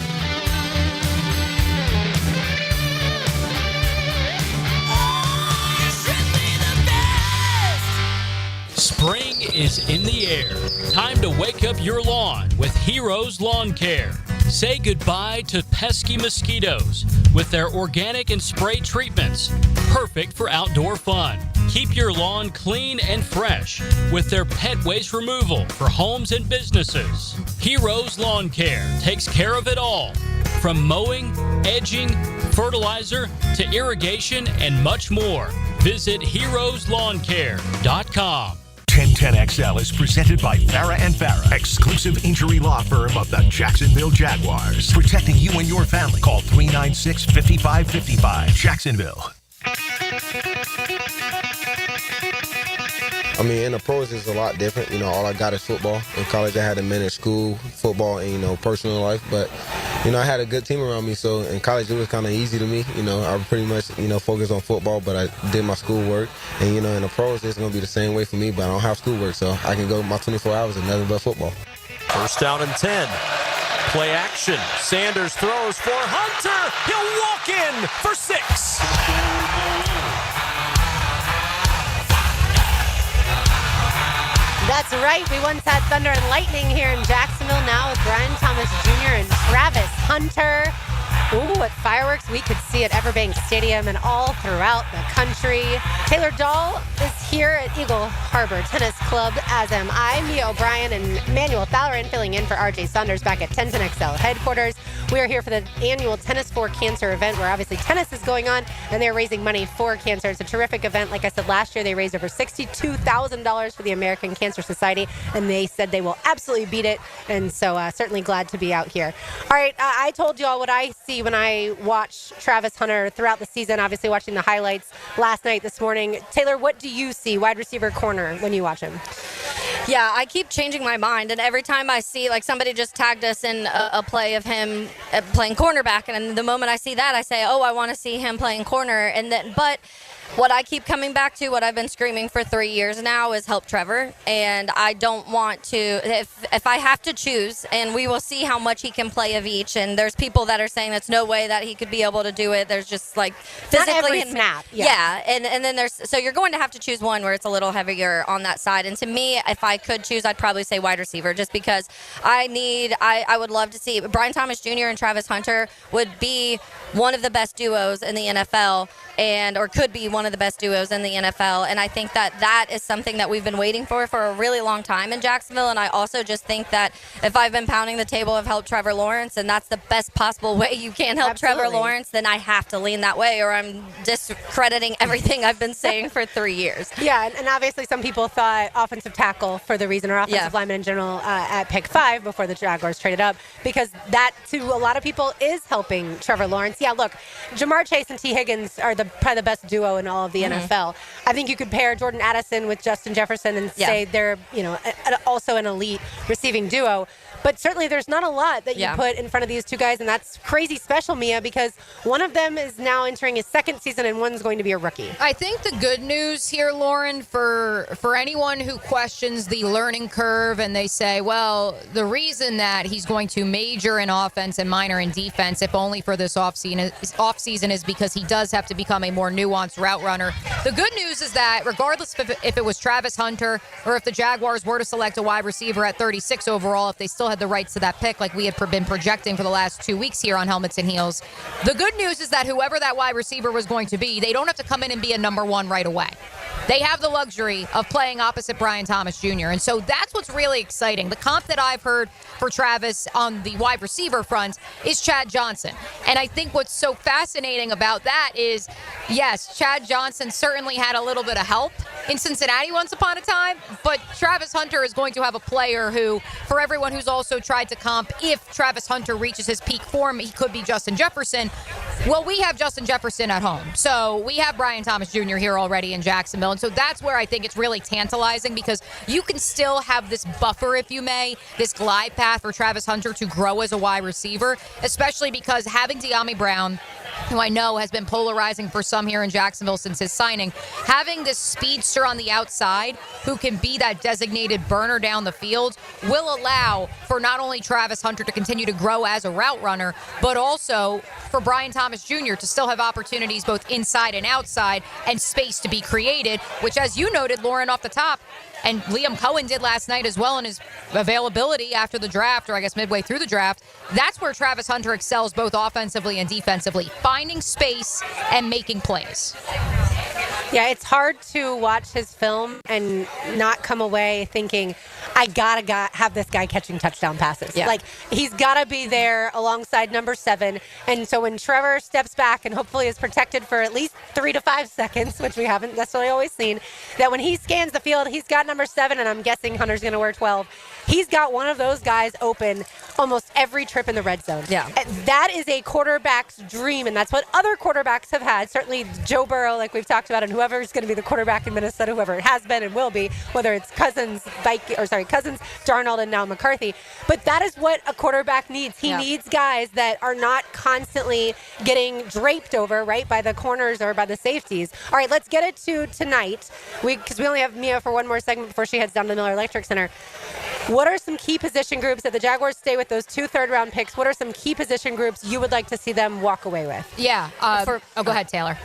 Spring is in the air. Time to wake up your lawn with Heroes Lawn Care. Say goodbye to pesky mosquitoes with their organic and spray treatments. Perfect for outdoor fun. Keep your lawn clean and fresh with their pet waste removal for homes and businesses. Heroes Lawn Care takes care of it all. From mowing, edging, fertilizer, to irrigation, and much more. Visit heroeslawncare.com. 1010XL is presented by Farah & Farah, exclusive injury law firm of the Jacksonville Jaguars. Protecting you and your family. Call 396-5555. Jacksonville. I mean, in the pros, it's a lot different. You know, all I got is football. In college, I had to manage school, football, and, you know, personal life. But, you know, I had a good team around me. So in college, it was kind of easy to me. You know, I pretty much, you know, focused on football, but I did my schoolwork. And, you know, in the pros, it's going to be the same way for me, but I don't have schoolwork. So I can go my 24 hours and nothing but football. First down and 10. Play action. Sanders throws for Hunter. He'll walk in for 6. That's right. We once had thunder and lightning here in Jacksonville. Now with Brian Thomas Jr. and Travis Hunter. Ooh, what fireworks we could see at Everbank Stadium and all throughout the country. Taylor Dahl is here at Eagle Harbor Tennis Club, as am I. Mia O'Brien and Manuel Thallerin filling in for RJ Saunders back at 1010XL headquarters. We are here for the annual Tennis for Cancer event, where obviously tennis is going on and they're raising money for cancer. It's a terrific event. Like I said, last year they raised over $62,000 for the American Cancer Society, and they said they will absolutely beat it. And so certainly glad to be out here. All right, I told you all what I see when I watch Travis Hunter throughout the season, obviously watching the highlights last night, this morning. Taylor, what do you see wide receiver corner when you watch him? Yeah, I keep changing my mind, and every time I see, like, somebody just tagged us in a play of him playing cornerback, and the moment I see that, I say, oh, I want to see him playing corner. And then, but what I keep coming back to, what I've been screaming for 3 years now, is help Trevor. And I don't want to, if I have to choose, and we will see how much he can play of each. And there's people that are saying that's no way that he could be able to do it. There's just like physically. Not every snap. Yeah. And then there's, so you're going to have to choose one where it's a little heavier on that side. And to me, if I could choose, I'd probably say wide receiver, just because I would love to see Brian Thomas Jr. and Travis Hunter would be one of the best duos in the NFL, or could be one of the best duos in the NFL. And I think that is something that we've been waiting for a really long time in Jacksonville. And I also just think that if I've been pounding the table of help Trevor Lawrence, and that's the best possible way you can help Trevor Lawrence, then I have to lean that way, or I'm discrediting everything I've been saying for 3 years. Yeah, and obviously some people thought offensive tackle for the reason, or offensive lineman in general at pick 5 before the Jaguars traded up, because that, to a lot of people, is helping Trevor Lawrence. Yeah, look, Jamar Chase and T. Higgins are probably the best duo in all of the NFL. I think you could pair Jordan Addison with Justin Jefferson and say they're, also an elite receiving duo. But certainly there's not a lot that you put in front of these two guys, and that's crazy special, Mia, because one of them is now entering his second season and one's going to be a rookie. I think the good news here, Lauren, for anyone who questions the learning curve and they say, well, the reason that he's going to major in offense and minor in defense, if only for this offseason, is because he does have to become become a more nuanced route runner. The good news is that regardless if it was Travis Hunter or if the Jaguars were to select a wide receiver at 36 overall, if they still had the rights to that pick like we had been projecting for the last 2 weeks here on Helmets and Heels, the good news is that whoever that wide receiver was going to be, they don't have to come in and be a number one right away. They have the luxury of playing opposite Brian Thomas Jr., and so that's what's really exciting. The comp that I've heard for Travis on the wide receiver front is Chad Johnson, and I think what's so fascinating about that is, yes, Chad Johnson certainly had a little bit of help in Cincinnati once upon a time, but Travis Hunter is going to have a player who, for everyone who's also tried to comp, if Travis Hunter reaches his peak form, he could be Justin Jefferson. Well, we have Justin Jefferson at home, so we have Brian Thomas Jr. here already in Jacksonville. And so that's where I think it's really tantalizing, because you can still have this buffer, if you may, this glide path for Travis Hunter to grow as a wide receiver, especially because having De'Ami Brown, who I know has been polarizing for some here in Jacksonville since his signing, having this speedster on the outside who can be that designated burner down the field will allow for not only Travis Hunter to continue to grow as a route runner, but also for Brian Thomas Jr. to still have opportunities both inside and outside and space to be created, which, as you noted, Lauren, off the top, and Liam Cohen did last night as well in his availability after the draft, or I guess midway through the draft. That's where Travis Hunter excels both offensively and defensively, finding space and making plays. Yeah, it's hard to watch his film and not come away thinking, I gotta have this guy catching touchdown passes. Yeah. Like, he's gotta be there alongside number 7. And so when Trevor steps back and hopefully is protected for at least 3 to 5 seconds, which we haven't necessarily always seen, that when he scans the field, he's got number 7, and I'm guessing Hunter's gonna wear 12. He's got one of those guys open almost every trip in the red zone. Yeah. That is a quarterback's dream, and that's what other quarterbacks have had. Certainly Joe Burrow, like we've talked about, and whoever's going to be the quarterback in Minnesota, whoever it has been and will be, whether it's Cousins, Darnold, and now McCarthy. But that is what a quarterback needs. He needs guys that are not constantly getting draped over, right, by the corners or by the safeties. All right, let's get it to tonight, because we only have Mia for one more segment before she heads down to the Miller Electric Center. What are some key position groups that the Jaguars stay with those 2 third-round picks? What are some key position groups you would like to see them walk away with? Yeah. Go ahead, Taylor.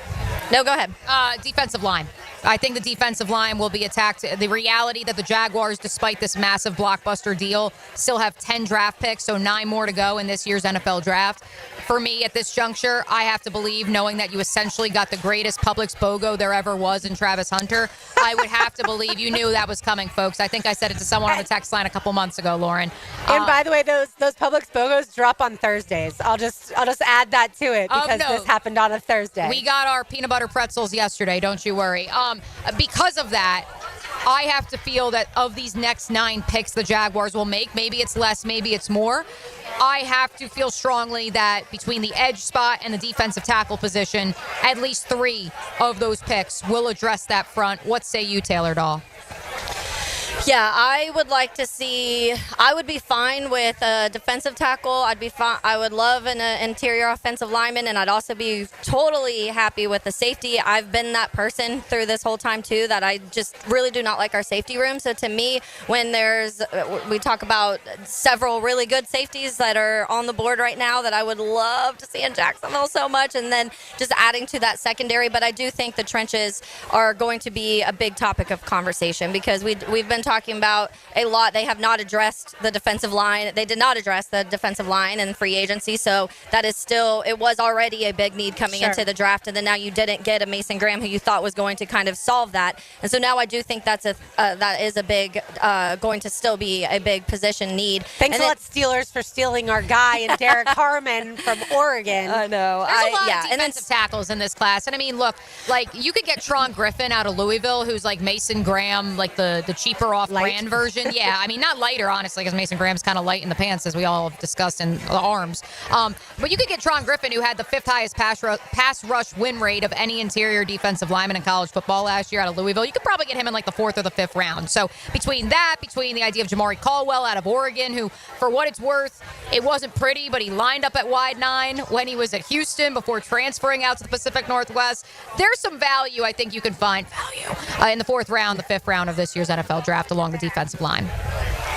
No, go ahead. Defensive line. I think the defensive line will be attacked. The reality that the Jaguars, despite this massive blockbuster deal, still have 10 draft picks, so 9 more to go in this year's NFL draft. For me, at this juncture, I have to believe, knowing that you essentially got the greatest Publix BOGO there ever was in Travis Hunter, I would have to believe you knew that was coming, folks. I think I said it to someone on the text line a couple months ago, Lauren. And by the way, those Publix BOGOs drop on Thursdays. I'll just add that to it, because this happened on a Thursday. We got our peanut butter pretzels yesterday, don't you worry. Because of that, I have to feel that of these next 9 picks the Jaguars will make, maybe it's less, maybe it's more, I have to feel strongly that between the edge spot and the defensive tackle position, at least 3 of those picks will address that front. What say you, Taylor Dahl? Yeah, I would like to see. I would be fine with a defensive tackle. I'd be fine. I would love an interior offensive lineman, and I'd also be totally happy with the safety. I've been that person through this whole time too, that I just really do not like our safety room. So to me, when we talk about several really good safeties that are on the board right now that I would love to see in Jacksonville so much, and then just adding to that secondary. But I do think the trenches are going to be a big topic of conversation, because we've been talking about a lot. They have not addressed the defensive line. They did not address the defensive line in free agency, so that is still, it was already a big need coming into the draft, and then now you didn't get a Mason Graham who you thought was going to kind of solve that. And so now I do think that is a big, going to still be a big position need. Thanks a lot, Steelers, for stealing our guy and Derek Harmon from Oregon. I know. There's a lot of defensive tackles in this class. And I mean, look, like, you could get Tron Griffin out of Louisville, who's like Mason Graham, like the cheaper off-brand version. Yeah, I mean, not lighter, honestly, because Mason Graham's kind of light in the pants, as we all have discussed, in the arms. But you could get Tron Griffin, who had the 5th highest pass rush win rate of any interior defensive lineman in college football last year out of Louisville. You could probably get him in like the 4th or the 5th round. So between the idea of Jamari Caldwell out of Oregon, who, for what it's worth, it wasn't pretty, but he lined up at wide 9 when he was at Houston before transferring out to the Pacific Northwest. There's some value, I think you can find in the 4th round, the 5th round of this year's NFL draft along the defensive line.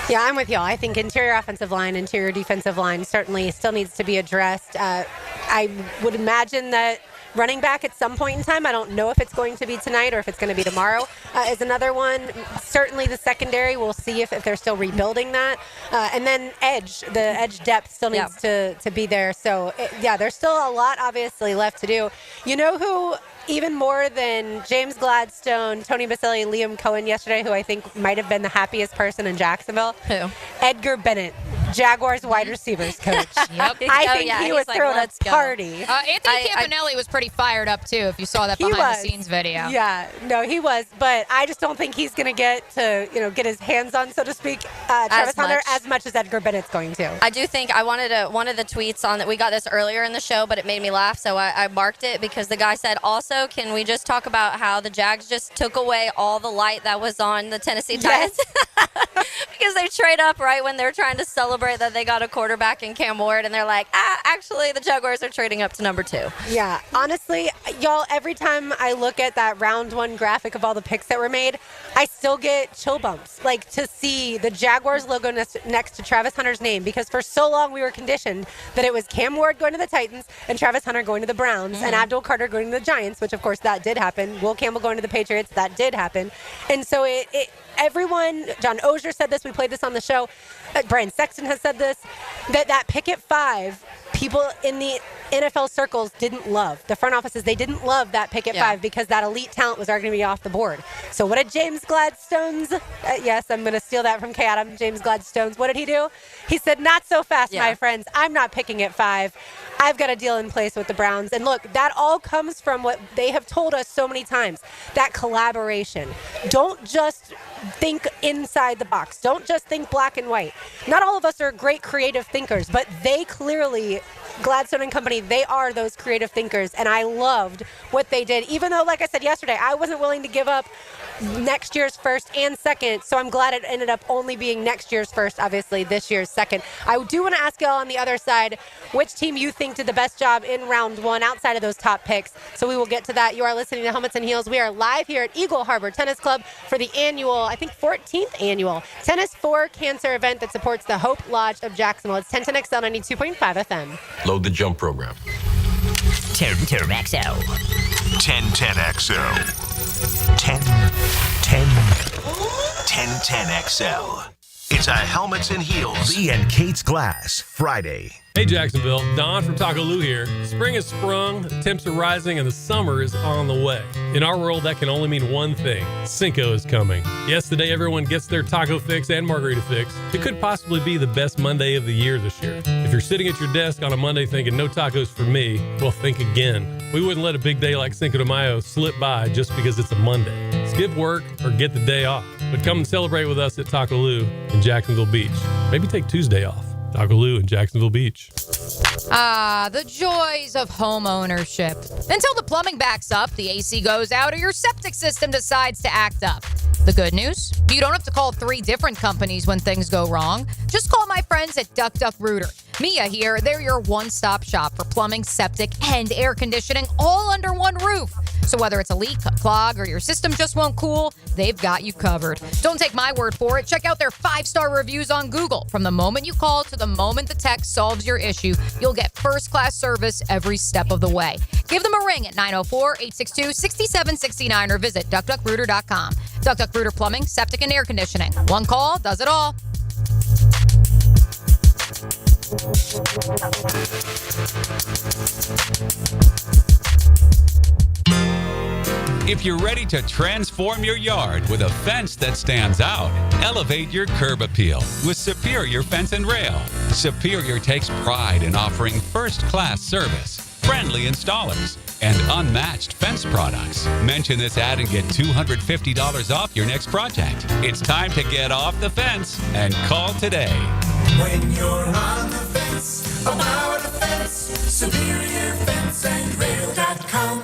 Yeah, I'm with y'all. I think interior offensive line, interior defensive line certainly still needs to be addressed. I would imagine that Running back at some point in time, I don't know if it's going to be tonight or if it's going to be tomorrow, is another one. Certainly the secondary, we'll see if they're still rebuilding that. And then the edge depth still needs to be there. So, there's still a lot, obviously, left to do. You know who, even more than James Gladstone, Tony Basilli, Liam Cohen yesterday, who I think might have been the happiest person in Jacksonville? Who? Edgar Bennett, Jaguars wide receivers coach. I think he was throwing a party. Anthony Campanelli was pretty fired up, too, if you saw that behind-the-scenes video. Yeah, no, he was. But I just don't think he's going to get his hands on, so to speak, Travis Hunter as much as Edgar Bennett's going to. I do think one of the tweets on that, we got this earlier in the show, but it made me laugh, so I marked it because the guy said, also, can we just talk about how the Jags just took away all the light that was on the Tennessee Titans? Because they trade up right when they're trying to celebrate that they got a quarterback in Cam Ward, and they're like, actually, the Jaguars are trading up to number 2. Yeah, honestly, y'all, every time I look at that round 1 graphic of all the picks that were made, I still get chill bumps, like to see the Jaguars logo next to Travis Hunter's name, because for so long we were conditioned that it was Cam Ward going to the Titans and Travis Hunter going to the Browns and Abdul Carter going to the Giants, which of course that did happen. Will Campbell going to the Patriots, that did happen. And so everyone, John Ozier said this, we played this on the show, Brian Sexton has said this, that pick at 5, people in the NFL circles didn't love. The front offices, they didn't love that pick at 5 because that elite talent was already going to be off the board. So what did James Gladstone's, yes, I'm going to steal that from K. Adam, James Gladstone's, what did he do? He said, not so fast, my friends. I'm not picking at 5. I've got a deal in place with the Browns. And look, that all comes from what they have told us so many times, that collaboration. Don't just think inside the box. Don't just think black and white. Not all of us are great creative thinkers, but they clearly, Gladstone and company, they are those creative thinkers, and I loved what they did. Even though, like I said yesterday, I wasn't willing to give up next year's first and second, so I'm glad it ended up only being next year's first, obviously this year's second. I do want to ask y'all on the other side, which team you think did the best job in round 1 outside of those top picks. So we will get to that. You are listening to Helmets and Heels. We are live here at Eagle Harbor Tennis Club for the annual, I think 14th annual Tennis for Cancer event that supports the Hope Lodge of Jacksonville. It's 1010XL 92.5 FM. Load the jump program. 1010XL. 1010XL. 1010XL. It's a Helmets and Heels. Lee and Kate's Glass, Friday. Hey Jacksonville, Don from Taco Lou here. Spring has sprung, temps are rising, and the summer is on the way. In our world, that can only mean one thing. Cinco is coming. Yes, today everyone gets their taco fix and margarita fix. It could possibly be the best Monday of the year this year. If you're sitting at your desk on a Monday thinking no tacos for me, well, think again. We wouldn't let a big day like Cinco de Mayo slip by just because it's a Monday. Skip work or get the day off. But come and celebrate with us at Taco Lou in Jacksonville Beach. Maybe take Tuesday off. Taco Lou in Jacksonville Beach. The joys of home ownership. Until the plumbing backs up, the AC goes out, or your septic system decides to act up. The good news? You don't have to call 3 different companies when things go wrong. Just call my friends at Duck Duck Rooter. Mia here, they're your one-stop shop for plumbing, septic, and air conditioning all under one roof. So whether it's a leak, a clog, or your system just won't cool, they've got you covered. Don't take my word for it. Check out their 5-star reviews on Google. From the moment you call to the moment the tech solves your issue, you'll get first-class service every step of the way. Give them a ring at 904-862-6769 or visit duckduckrooter.com. Duck Duck Rooter Plumbing, Septic, and Air Conditioning. One call does it all. If you're ready to transform your yard with a fence that stands out, elevate your curb appeal with Superior Fence and Rail. Superior takes pride in offering first-class service, friendly installers, and unmatched fence products. Mention this ad and get $250 off your next project. It's time to get off the fence and call today. When you're on the fence, about the fence, SuperiorFenceandRail.com.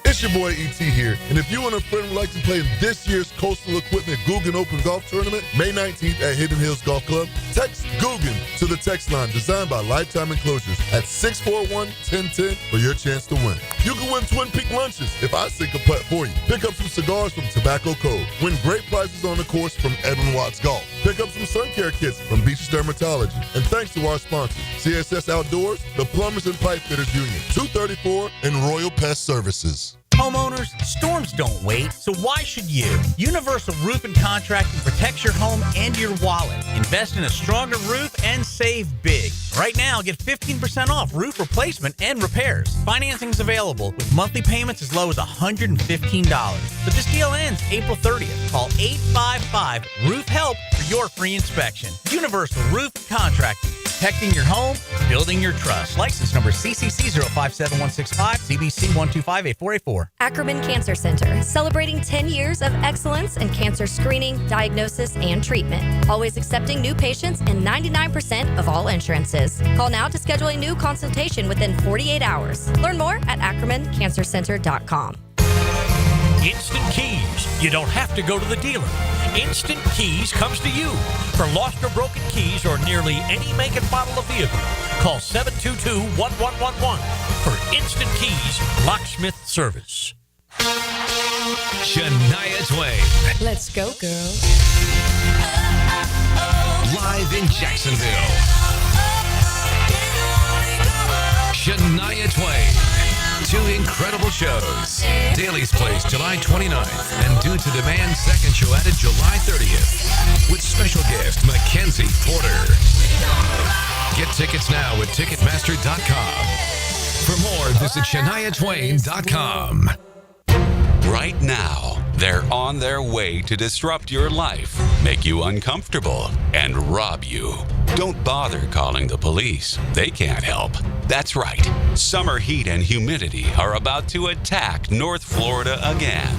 It's your boy E.T. here, and if you and a friend would like to play in this year's Coastal Equipment Guggen Open Golf Tournament, May 19th at Hidden Hills Golf Club, text Guggen to the text line designed by Lifetime Enclosures at 641-1010 for your chance to win. You can win Twin Peak lunches if I sink a putt for you. Pick up some cigars from Tobacco Cove. Win great prizes on the course from Edwin Watts Golf. Pick up some sun care kits from Beach's Dermatology. And thanks to our sponsors, CSS Outdoors, the Plumbers and Pipe Fitters Union, 234, and Royal Pest Services. Homeowners, storms don't wait, so why should you? Universal Roof and Contracting protects your home and your wallet. Invest in a stronger roof and save big. Right now, get 15% off roof replacement and repairs. Financing's available with monthly payments as low as $115. But this deal ends April 30th. Call 855-ROOF-HELP for your free inspection. Universal Roof and Contracting. Protecting your home, building your trust. License number CCC 057165, CBC 1258484. Ackerman Cancer Center, celebrating 10 years of excellence in cancer screening, diagnosis, and treatment. Always accepting new patients and 99% of all insurances. Call now to schedule a new consultation within 48 hours. Learn more at ackermancancercenter.com. Instant Keys. You don't have to go to the dealer. Instant Keys comes to you. For lost or broken keys or nearly any make and model of vehicle, call 722-1111 for Instant Keys locksmith service. Shania Twain. Let's go, girl. Live in Jacksonville. Shania Twain. 2 incredible shows. Daly's Place, July 29th, and Due to Demand, second show added July 30th. With special guest Mackenzie Porter. Get tickets now at Ticketmaster.com. For more, visit ShaniaTwain.com. Right now, they're on their way to disrupt your life, make you uncomfortable, and rob you. Don't bother calling the police. They can't help. That's right. Summer heat and humidity are about to attack North Florida again.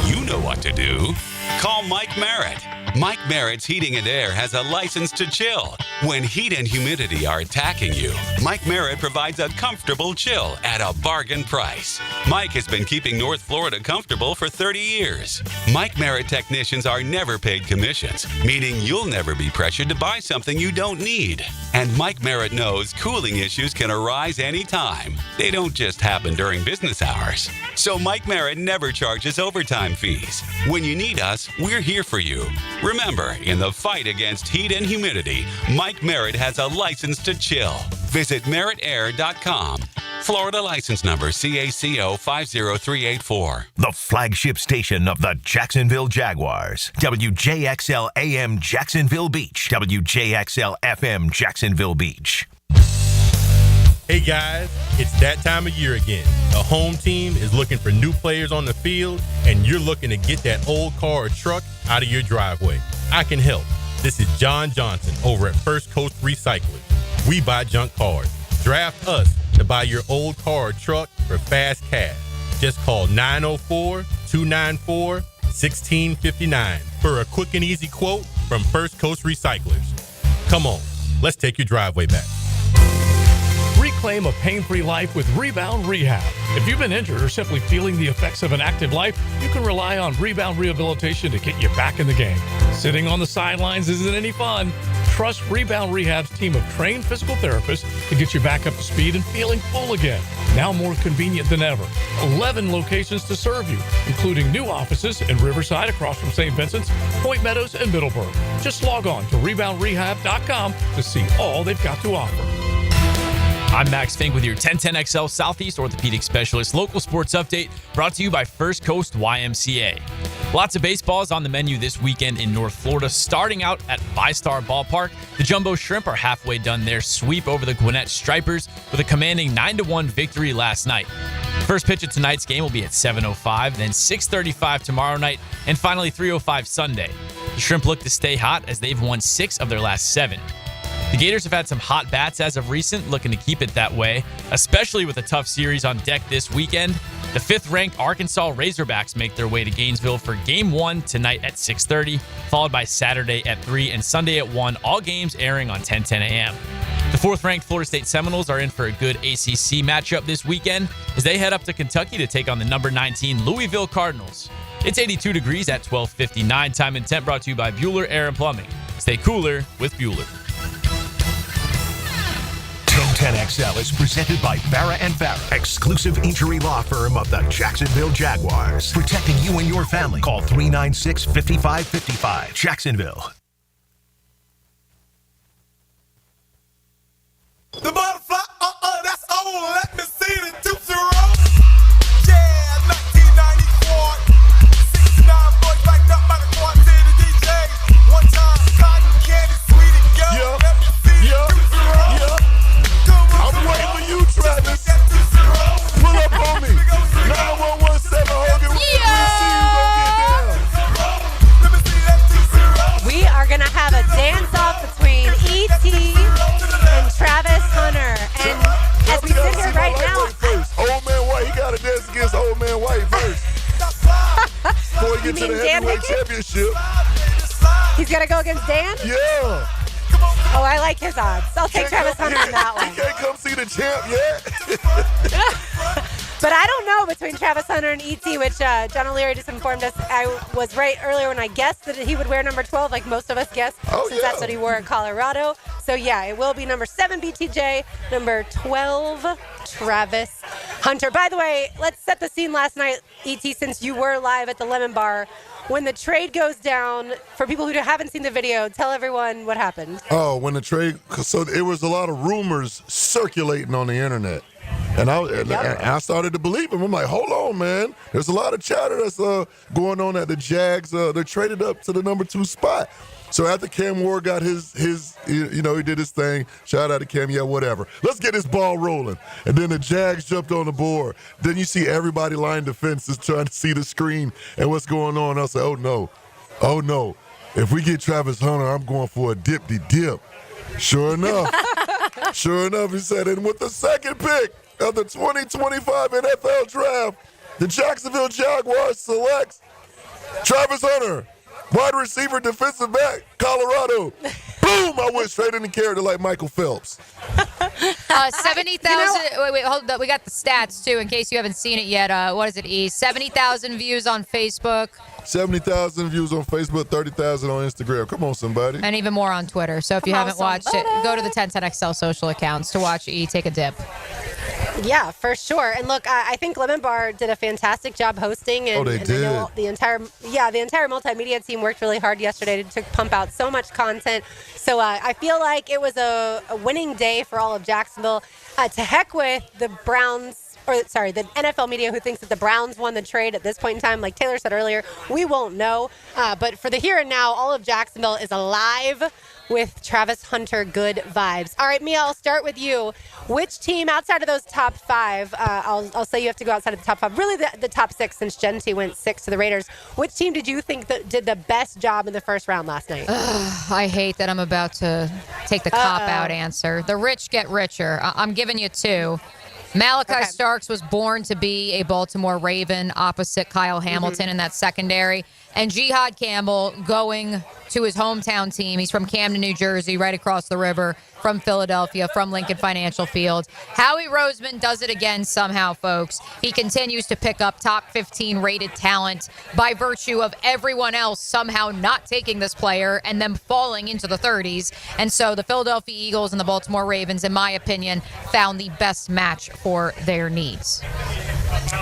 You know what to do. Call Mike Merritt. Mike Merritt's Heating and Air has a license to chill. When heat and humidity are attacking you, Mike Merritt provides a comfortable chill at a bargain price. Mike has been keeping North Florida comfortable for 30 years. Mike Merritt technicians are never paid commissions, meaning you'll never be pressured to buy something you don't need. And Mike Merritt knows cooling issues can arise anytime. They don't just happen during business hours. So Mike Merritt never charges overtime fees. When you need us, we're here for you. Remember, in the fight against heat and humidity, Mike Merritt has a license to chill. Visit merrittair.com. Florida license number CACO 50384. The flagship station of the Jacksonville Jaguars. WJXL AM Jacksonville Beach. WJXL FM Jacksonville Beach. Hey guys, it's that time of year again. The home team is looking for new players on the field, and you're looking to get that old car or truck out of your driveway. I can help. This is John Johnson over at First Coast Recycling. We buy junk cars. Draft us to buy your old car or truck for fast cash. Just call 904-294-1659 for a quick and easy quote from First Coast Recyclers. Come on, let's take your driveway back. Reclaim a pain-free life with Rebound Rehab. If you've been injured or simply feeling the effects of an active life, you can rely on Rebound Rehabilitation to get you back in the game. Sitting on the sidelines isn't any fun. Trust Rebound Rehab's team of trained physical therapists to get you back up to speed and feeling full again. Now more convenient than ever. 11 locations to serve you, including new offices in Riverside across from St. Vincent's, Point Meadows, and Middleburg. Just log on to reboundrehab.com to see all they've got to offer. I'm Max Fink with your 1010XL Southeast Orthopedic Specialist local sports update brought to you by First Coast YMCA. Lots of baseballs on the menu this weekend in North Florida, starting out at VyStar Ballpark. The Jumbo Shrimp are halfway done their sweep over the Gwinnett Stripers with a commanding 9-1 victory last night. First pitch of tonight's game will be at 7:05, then 6:35 tomorrow night, and finally 3:05 Sunday. The Shrimp look to stay hot as they've won 6 of their last 7. The Gators have had some hot bats as of recent, looking to keep it that way, especially with a tough series on deck this weekend. The 5th-ranked Arkansas Razorbacks make their way to Gainesville for Game 1 tonight at 6:30, followed by Saturday at 3 and Sunday at 1, all games airing on 10:10 a.m. The 4th-ranked Florida State Seminoles are in for a good ACC matchup this weekend as they head up to Kentucky to take on the number 19 Louisville Cardinals. It's 82 degrees at 12:59. Time and temp brought to you by Bueller Air and Plumbing. Stay cooler with Bueller. 1010XL is presented by Farah & Farah, exclusive injury law firm of the Jacksonville Jaguars. Protecting you and your family. Call 396-5555. Jacksonville. The butterfly, that's old. Let me see the Tootsie Roll. Yeah, 1994. 69 boys backed up by the quartet of DJs. One time, cotton candy, sweet and go. Yeah. Let me see the Tootsie Roll. I'm waiting for you, Travis. Pull up on me. 9117 Hogan. We are going to have a dance-off between E.T. and Travis Hunter. And as we sit here right now... Old Man White, he got to dance against Old Man White first. Before he gets to the heavyweight championship. He's going to go against Dan? Yeah. Oh, I like his odds. I'll take Travis Hunter on that one. He can't come see the champ yet. But I don't know between Travis Hunter and E.T., which John O'Leary just informed us. I was right earlier when I guessed that he would wear number 12, like most of us guessed, since that's what he wore in Colorado. So, yeah, it will be number 7, BTJ, number 12, Travis Hunter. By the way, let's set the scene last night, E.T., since you were live at the Lemon Bar. When the trade goes down, for people who haven't seen the video, tell everyone what happened. Oh, when the trade, so it was a lot of rumors circulating on the internet. And I started to believe him. I'm like, hold on, man. There's a lot of chatter that's going on at the Jags. They're traded up to the number 2 spot. So after Cam Ward got his he did his thing. Shout out to Cam, yeah, whatever. Let's get this ball rolling. And then the Jags jumped on the board. Then you see everybody line the fences trying to see the screen and what's going on. I was like, oh no. If we get Travis Hunter, I'm going for a dip-de-dip. Sure enough, he said, and with the second pick of the 2025 NFL Draft, the Jacksonville Jaguars selects Travis Hunter, wide receiver, defensive back, Colorado. Boom! I went straight in the character like Michael Phelps. 70,000. Wait, hold on. We got the stats, too, in case you haven't seen it yet. What is it, E? 70,000 views on Facebook. 70,000 views on Facebook, 30,000 on Instagram. Come on, somebody. And even more on Twitter. So if you haven't watched it, go to the 1010XL social accounts to watch E take a dip. Yeah, for sure. And look, I think Lemon Bar did a fantastic job hosting. And, they did. I know the entire multimedia team worked really hard yesterday to pump out so much content. So I feel like it was a winning day for all of Jacksonville. To heck with the Browns, the NFL media who thinks that the Browns won the trade at this point in time. Like Taylor said earlier, we won't know. But for the here and now, all of Jacksonville is alive with Travis Hunter good vibes. All right, Mia, I'll start with you. Which team outside of those top 5, I'll say you have to go outside of the top 5, really the top 6 since Genty went 6 to the Raiders. Which team did you think that did the best job in the first round last night? I hate that I'm about to take the cop-out answer. The rich get richer. I'm giving you 2. Malachi Starks was born to be a Baltimore Raven opposite Kyle Hamilton in that secondary. And Jihad Campbell going to his hometown team. He's from Camden, New Jersey, right across the river from Philadelphia, from Lincoln Financial Field. Howie Roseman does it again somehow, folks. He continues to pick up top 15 rated talent by virtue of everyone else somehow not taking this player and them falling into the 30s. And so the Philadelphia Eagles and the Baltimore Ravens, in my opinion, found the best match for their needs.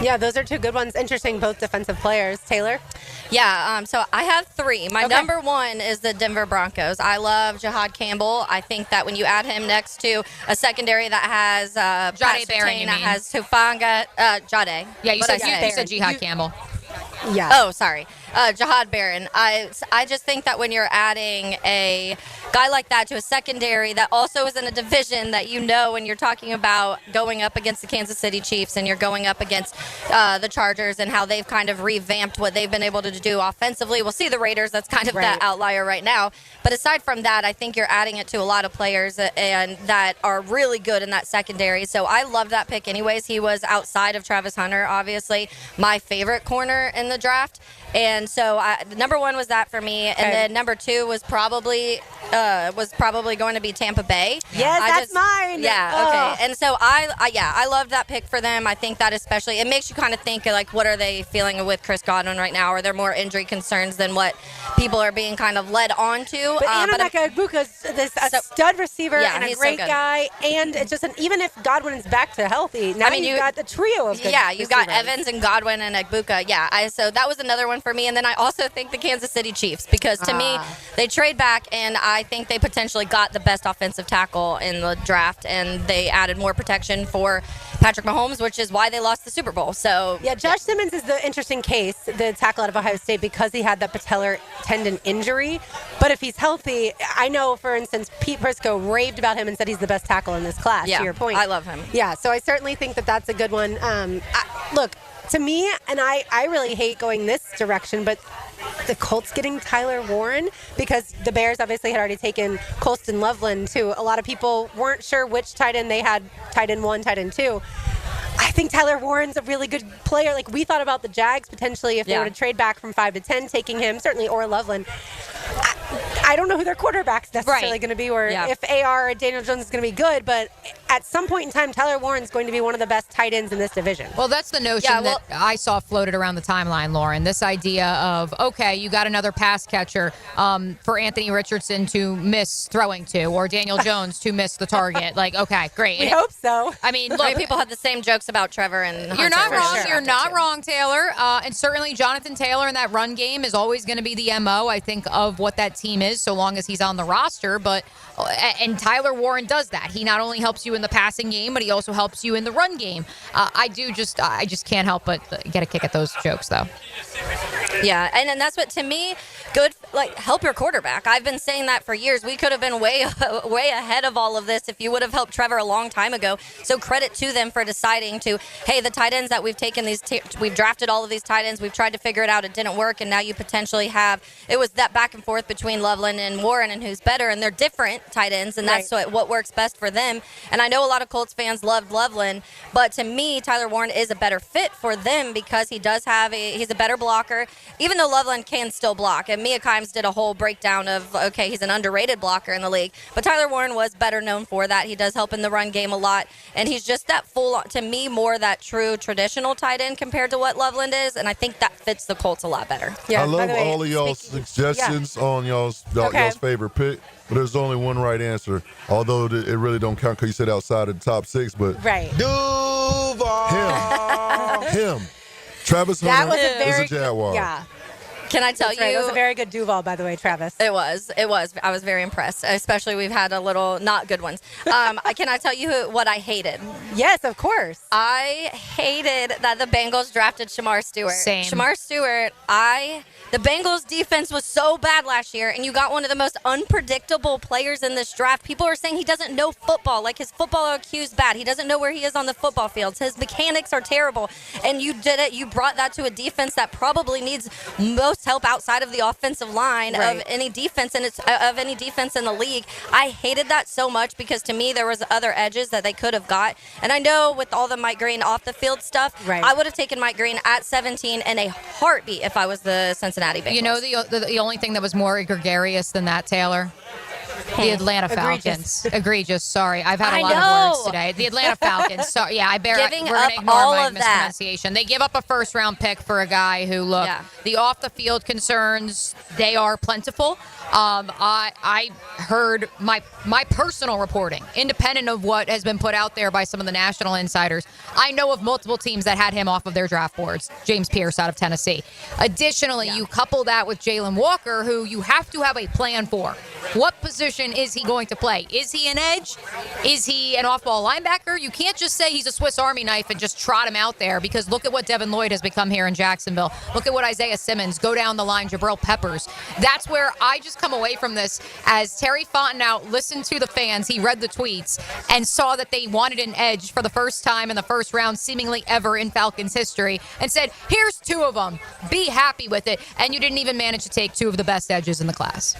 Yeah, those are 2 good ones. Interesting, both defensive players. Taylor? Yeah, so I have 3. My number 1 is the Denver Broncos. I love Jihad Campbell. I think that when you add him next to a secondary that has Jade Barron, that has Hufanga, Jade. Yeah, you said Jihad Campbell. Yeah. Oh, sorry. Jihad Barron. I just think that when you're adding a guy like that to a secondary that also is in a division that when you're talking about going up against the Kansas City Chiefs and you're going up against the Chargers and how they've kind of revamped what they've been able to do offensively. We'll see the Raiders. That's kind of that outlier right now. But aside from that, I think you're adding it to a lot of players and that are really good in that secondary. So I love that pick anyways. He was outside of Travis Hunter, obviously, my favorite corner in the draft. And so number 1 was that for me. And then number 2 was probably was probably going to be Tampa Bay. Yes, that's mine. Yeah, Ugh. okay. And so I loved that pick for them. I think that especially, it makes you kind of think, like, what are they feeling with Chris Godwin right now? Are there more injury concerns than what people are being kind of led on to? But Anameka Egbuka's a stud receiver and a he's great so good. guy. And it's just even if Godwin is back to healthy, now you've got the trio of good you've got receivers. Evans and Godwin and Egbuka. Yeah, so that was another one for me. And then I also think the Kansas City Chiefs, because to me, they trade back, and I think they potentially got the best offensive tackle in the draft, and they added more protection for Patrick Mahomes, which is why they lost the Super Bowl. So yeah, Josh Simmons is the interesting case, the tackle out of Ohio State, because he had that patellar tendon injury. But if he's healthy, I know, for instance, Pete Prisco raved about him and said he's the best tackle in this class, Yeah, to your point. I love him. Yeah, so I certainly think that that's a good one. Look, to me, and I really hate going this direction, but the Colts getting Tyler Warren, because the Bears obviously had already taken Colston Loveland, too. A lot of people weren't sure which tight end they had, tight end 1, tight end 2. I think Tyler Warren's a really good player. Like, we thought about the Jags potentially if they were to trade back from 5 to 10, taking him, certainly, or Loveland. I don't know who their quarterback's necessarily going to be, or if AR or Daniel Jones is going to be good, but at some point in time, Tyler Warren's going to be one of the best tight ends in this division. Well, that's the notion that I saw floated around the timeline, Lauren. This idea of, okay, you got another pass catcher for Anthony Richardson to miss throwing to, or Daniel Jones to miss the target. Like, okay, great. We hope so. I mean, look, people have the same jokes about Trevor and Hunter. You're not wrong. Sure. You're not wrong, Taylor. And certainly Jonathan Taylor in that run game is always going to be the MO, I think, of what that team is, so long as he's on the roster. But and Tyler Warren does that. He not only helps you in the passing game, but he also helps you in the run game. I just can't help but get a kick at those jokes, though. Yeah, and that's what, to me, good, like, help your quarterback. I've been saying that for years. We could have been way ahead of all of this if you would have helped Trevor a long time ago. So credit to them for deciding to, hey, the tight ends that we've taken, we've drafted all of these tight ends, we've tried to figure it out, it didn't work, and now you potentially have, it was that back and forth between Loveland and Warren and who's better, and they're different tight ends, and that's what works best for them. And I know a lot of Colts fans loved Loveland, but to me, Tyler Warren is a better fit for them because he does have he's a better blocker, even though Loveland can still block. And Mia Kimes did a whole breakdown of, okay, he's an underrated blocker in the league, but Tyler Warren was better known for that. He does help in the run game a lot, and he's just that full, to me, more that true traditional tight end compared to what Loveland is, and I think that fits the Colts a lot better. I love all of y'all's suggestions on y'all's favorite pick, but there's only one right answer, although it really don't count because you said outside of the top 6, but him. Travis Hunter is a Jaguar. Yeah. Can I tell you? It was a very good Duval, by the way, Travis. It was. I was very impressed, especially we've had a little not good ones. Can I tell you what I hated? Yes, of course. I hated that the Bengals drafted Shamar Stewart. Same. Shamar Stewart, the Bengals defense was so bad last year, and you got one of the most unpredictable players in this draft. People are saying he doesn't know football, like his football IQ's bad. He doesn't know where he is on the football fields. His mechanics are terrible, and you did it. You brought that to a defense that probably needs most help outside of the offensive line of any defense, and of any defense in the league. I hated that so much because to me there was other edges that they could have got, and I know with all the Mike Green off the field stuff, I would have taken Mike Green at 17 in a heartbeat if I was the Cincinnati Bengals. You know the only thing that was more gregarious than that, Taylor? The Atlanta Falcons. Egregious. Sorry. I've had a lot of words today. The Atlanta Falcons. Sorry. Yeah, we're going to ignore my mispronunciation. They give up a first-round pick for a guy who, look, the off-the-field concerns, they are plentiful. I heard my personal reporting, independent of what has been put out there by some of the national insiders. I know of multiple teams that had him off of their draft boards. James Pierce out of Tennessee. Additionally, you couple that with Jalen Walker, who you have to have a plan for. What position is he going to play? Is he an edge? Is he an off-ball linebacker? You can't just say he's a Swiss Army knife and just trot him out there, because look at what Devin Lloyd has become here in Jacksonville. Look at what Isaiah Simmons, go down the line, Jabril Peppers. That's where I just come away from this as Terry Fontenot listened to the fans. He read the tweets and saw that they wanted an edge for the first time in the first round, seemingly ever in Falcons history, and said, here's 2 of them. Be happy with it. And you didn't even manage to take 2 of the best edges in the class.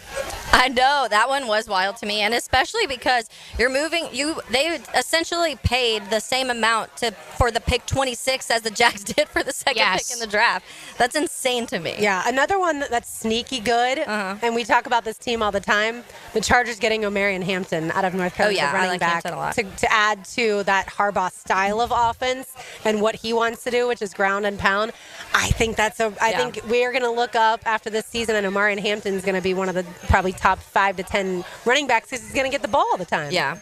I know. Oh, that one was wild to me, and especially because they essentially paid the same amount for the pick 26 as the Jags did for the second pick in the draft. That's insane to me. Yeah, another one that's sneaky good, and we talk about this team all the time. The Chargers getting Omarion Hampton out of North Carolina, I running like back, Hampton a lot. to add to that Harbaugh style of offense and what he wants to do, which is ground and pound. I think I think we're going to look up after this season, and Omarion Hampton's going to be one of the probably top 5 to 10 running backs because he's going to get the ball all the time. Yeah.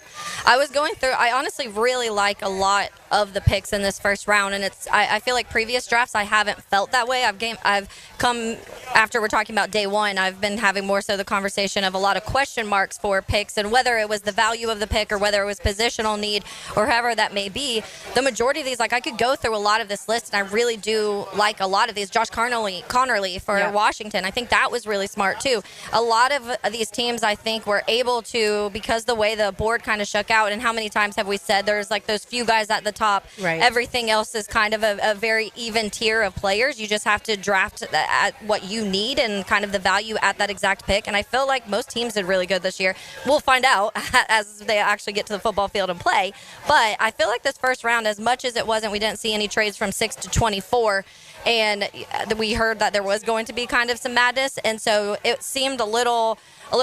I was going through, I honestly really like a lot of the picks in this first round, and I feel like previous drafts I haven't felt that way. I've come after we're talking about day one, I've been having more so the conversation of a lot of question marks for picks and whether it was the value of the pick or whether it was positional need or however that may be. The majority of these, like I could go through a lot of this list, and I really do like a lot of these. Josh Connerly for Washington, I think that was really smart too. A lot of these teams I think were able to, because the way the board kind of shook out, and how many times have we said there's like those few guys at the top, everything else is kind of a very even tier of players. You just have to draft at what you need and kind of the value at that exact pick, and I feel like most teams did really good this year. We'll find out as they actually get to the football field and play, but I feel like this first round, as much as it wasn't, we didn't see any trades from 6 to 24, and we heard that there was going to be kind of some madness, and so it seemed a little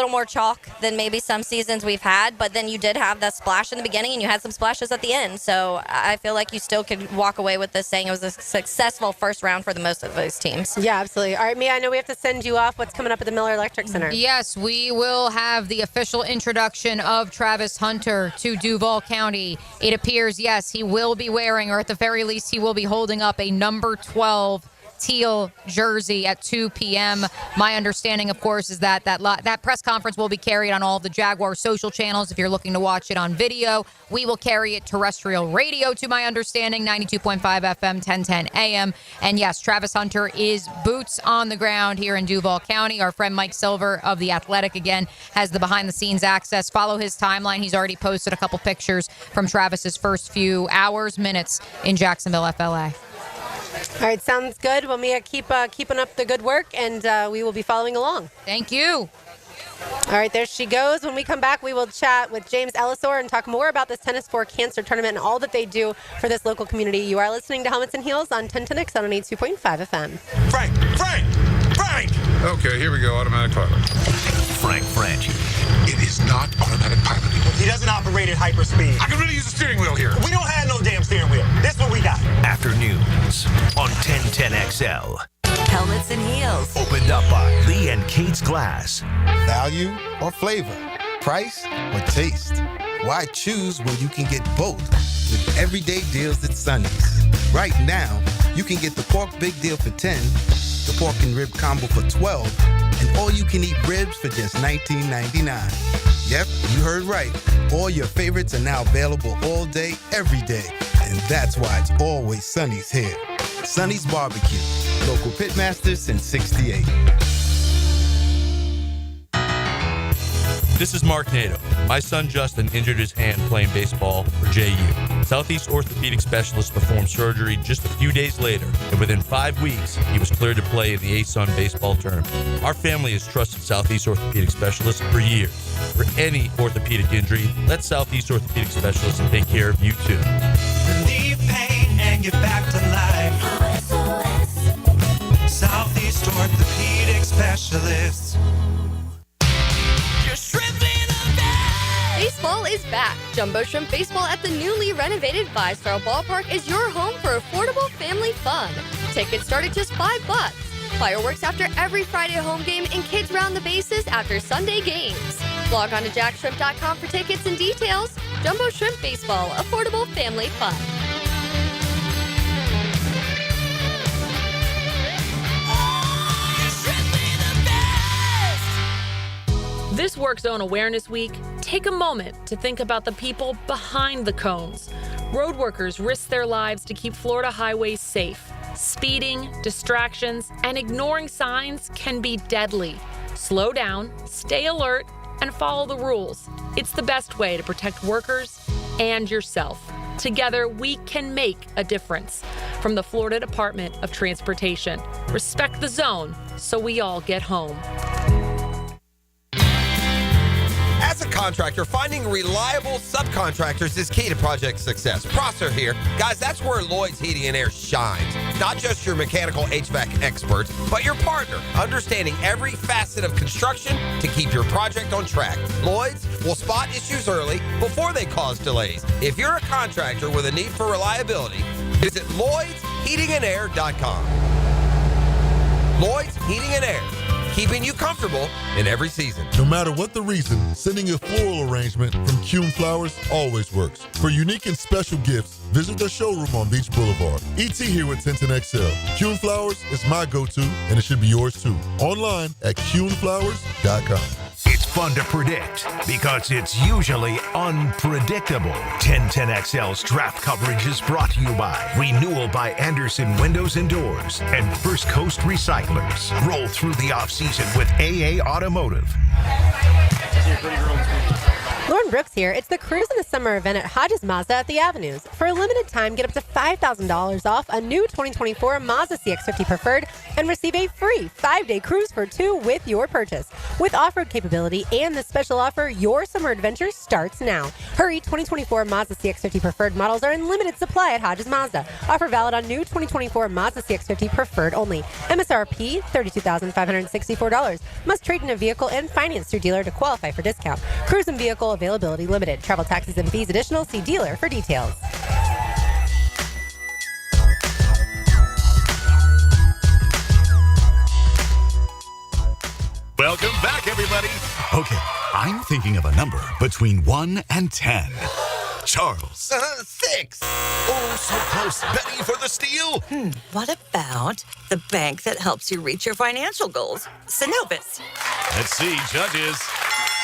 more chalk than maybe some seasons we've had, but then you did have that splash in the beginning and you had some splashes at the end, so I feel like you still could walk away with this saying it was a successful first round for the most of those teams. Yeah, absolutely. All right, Mia, I know we have to send you off. What's coming up at the Miller Electric Center? Yes, we will have the official introduction of Travis Hunter to Duval County. It appears, yes, he will be wearing, or at the very least, he will be holding up a number 12 teal jersey at 2 p.m. My understanding, of course, is that press conference will be carried on all of the Jaguars social channels. If you're looking to watch it on video, we will carry it terrestrial radio, to my understanding, 92.5 FM, 1010 AM. And yes, Travis Hunter is boots on the ground here in Duval County. Our friend Mike Silver of The Athletic, again, has the behind-the-scenes access. Follow his timeline. He's already posted a couple pictures from Travis's first few hours, minutes in Jacksonville, FLA. All right, sounds good. Well, Mia, keeping up the good work, and we will be following along. Thank you. All right, there she goes. When we come back, we will chat with James Ellisor and talk more about this Tennis for Cancer tournament and all that they do for this local community. You are listening to Helmets and Heels on 1010X on 82.5 FM. Frank! Okay, here we go. Automatic pilot. Frank Franchi. It is not automatic piloting. He doesn't operate at hyperspeed. I can really use a steering wheel here. We don't have no damn steering wheel. This what we got. Afternoons on 1010XL. Helmets and Heels. Opened up by Lee and Kate's Glass. Value or flavor? Price or taste? Why choose when you can get both with everyday deals at Sonny's? Right now, you can get the pork big deal for 10, the pork and rib combo for 12, and all you can eat ribs for just $19.99. Yep, you heard right. All your favorites are now available all day, every day. And that's why it's always Sonny's here. Sonny's Barbecue. Local pitmasters since '68. This is Mark Nato. My son Justin injured his hand playing baseball for JU. Southeast Orthopedic Specialist performed surgery just a few days later, and within 5 weeks, he was cleared to play in the ASUN baseball tournament. Our family has trusted Southeast Orthopedic Specialist for years. For any orthopedic injury, let Southeast Orthopedic Specialist take care of you too. Relieve pain and get back to life. Southeast Orthopedic Specialists. Baseball is back. Jumbo Shrimp Baseball at the newly renovated 5-Star Ballpark is your home for affordable family fun. Tickets start at just $5. Fireworks after every Friday home game and kids round the bases after Sunday games. Log on to jackshrimp.com for tickets and details. Jumbo Shrimp Baseball, affordable family fun. This Work Zone Awareness Week, take a moment to think about the people behind the cones. Road workers risk their lives to keep Florida highways safe. Speeding, distractions, and ignoring signs can be deadly. Slow down, stay alert, and follow the rules. It's the best way to protect workers and yourself. Together, we can make a difference. From the Florida Department of Transportation, respect the zone so we all get home. contractor, finding reliable subcontractors is key to project success. Prosser here. Guys, that's where Lloyd's Heating and Air shines. Not just your mechanical HVAC experts, but your partner, understanding every facet of construction to keep your project on track. Lloyd's will spot issues early before they cause delays. If you're a contractor with a need for reliability, visit LloydsHeatingandAir.com. Lloyd's Heating and Air, keeping you comfortable in every season. No matter what the reason, sending a floral arrangement from Kuhn Flowers always works. For unique and special gifts, visit their showroom on Beach Boulevard. ET here with 1010XL. Kuhn Flowers is my go-to, and it should be yours too. Online at KuhnFlowers.com. It's fun to predict because it's usually unpredictable. 1010XL's draft coverage is brought to you by Renewal by Anderson Windows and Doors and First Coast Recyclers. Roll through the offseason with AA Automotive. Lauren Brooks here. It's the Cruise in the Summer event at Hodges Mazda at the Avenues. For a limited time, get up to $5,000 off a new 2024 Mazda CX-50 Preferred and receive a free 5-day cruise for 2 with your purchase. With off-road capability and this special offer, your summer adventure starts now. Hurry, 2024 Mazda CX-50 Preferred models are in limited supply at Hodges Mazda. Offer valid on new 2024 Mazda CX-50 Preferred only. MSRP $32,564. Must trade in a vehicle and finance through dealer to qualify for discount. Cruise and vehicle availability limited. Travel taxes and fees additional. See dealer for details. Welcome back, everybody. Okay, I'm thinking of a number between 1 and 10. Charles. 6. Oh, so close. Betty for the steal. What about the bank that helps you reach your financial goals? Synovus. Let's see, judges.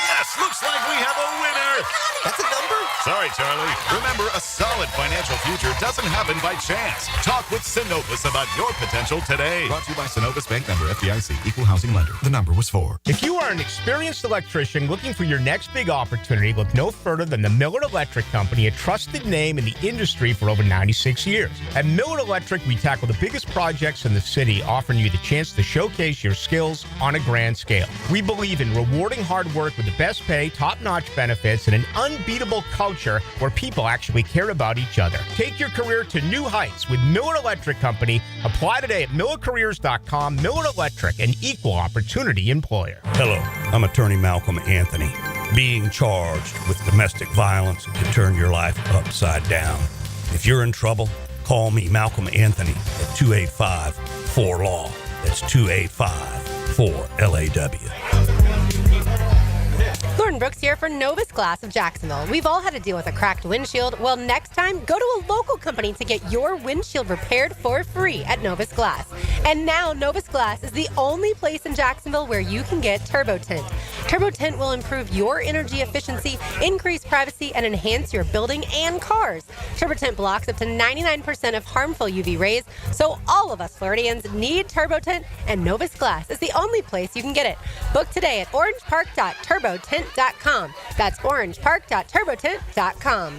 Yes, looks like we have a winner. That's a number? Sorry, Charlie. Remember, a solid financial future doesn't happen by chance. Talk with Synovus about your potential today. Brought to you by Synovus Bank, member FDIC, equal housing lender. The number was 4. If you are an experienced electrician looking for your next big opportunity, look no further than the Miller Electric Company, a trusted name in the industry for over 96 years. At Miller Electric, we tackle the biggest projects in the city, offering you the chance to showcase your skills on a grand scale. We believe in rewarding hard work with the best pay, top-notch benefits, and an unbeatable culture where people actually care about each other. Take your career to new heights with Miller Electric Company. Apply today at millercareers.com. Miller Electric, an equal opportunity employer. Hello, I'm attorney Malcolm Anthony. Being charged with domestic violence can turn your life upside down. If you're in trouble, call me, Malcolm Anthony, at 285-4LAW. That's 285-4LAW. Lauren Brooks here for Novus Glass of Jacksonville. We've all had to deal with a cracked windshield. Well, next time, go to a local company to get your windshield repaired for free at Novus Glass. And now, Novus Glass is the only place in Jacksonville where you can get Turbo Tint. Turbo Tint will improve your energy efficiency, increase privacy, and enhance your building and cars. Turbo Tint blocks up to 99% of harmful UV rays, so all of us Floridians need Turbo Tint, and Novus Glass is the only place you can get it. Book today at orangepark.turbotint.com. That's orangepark.turbotint.com.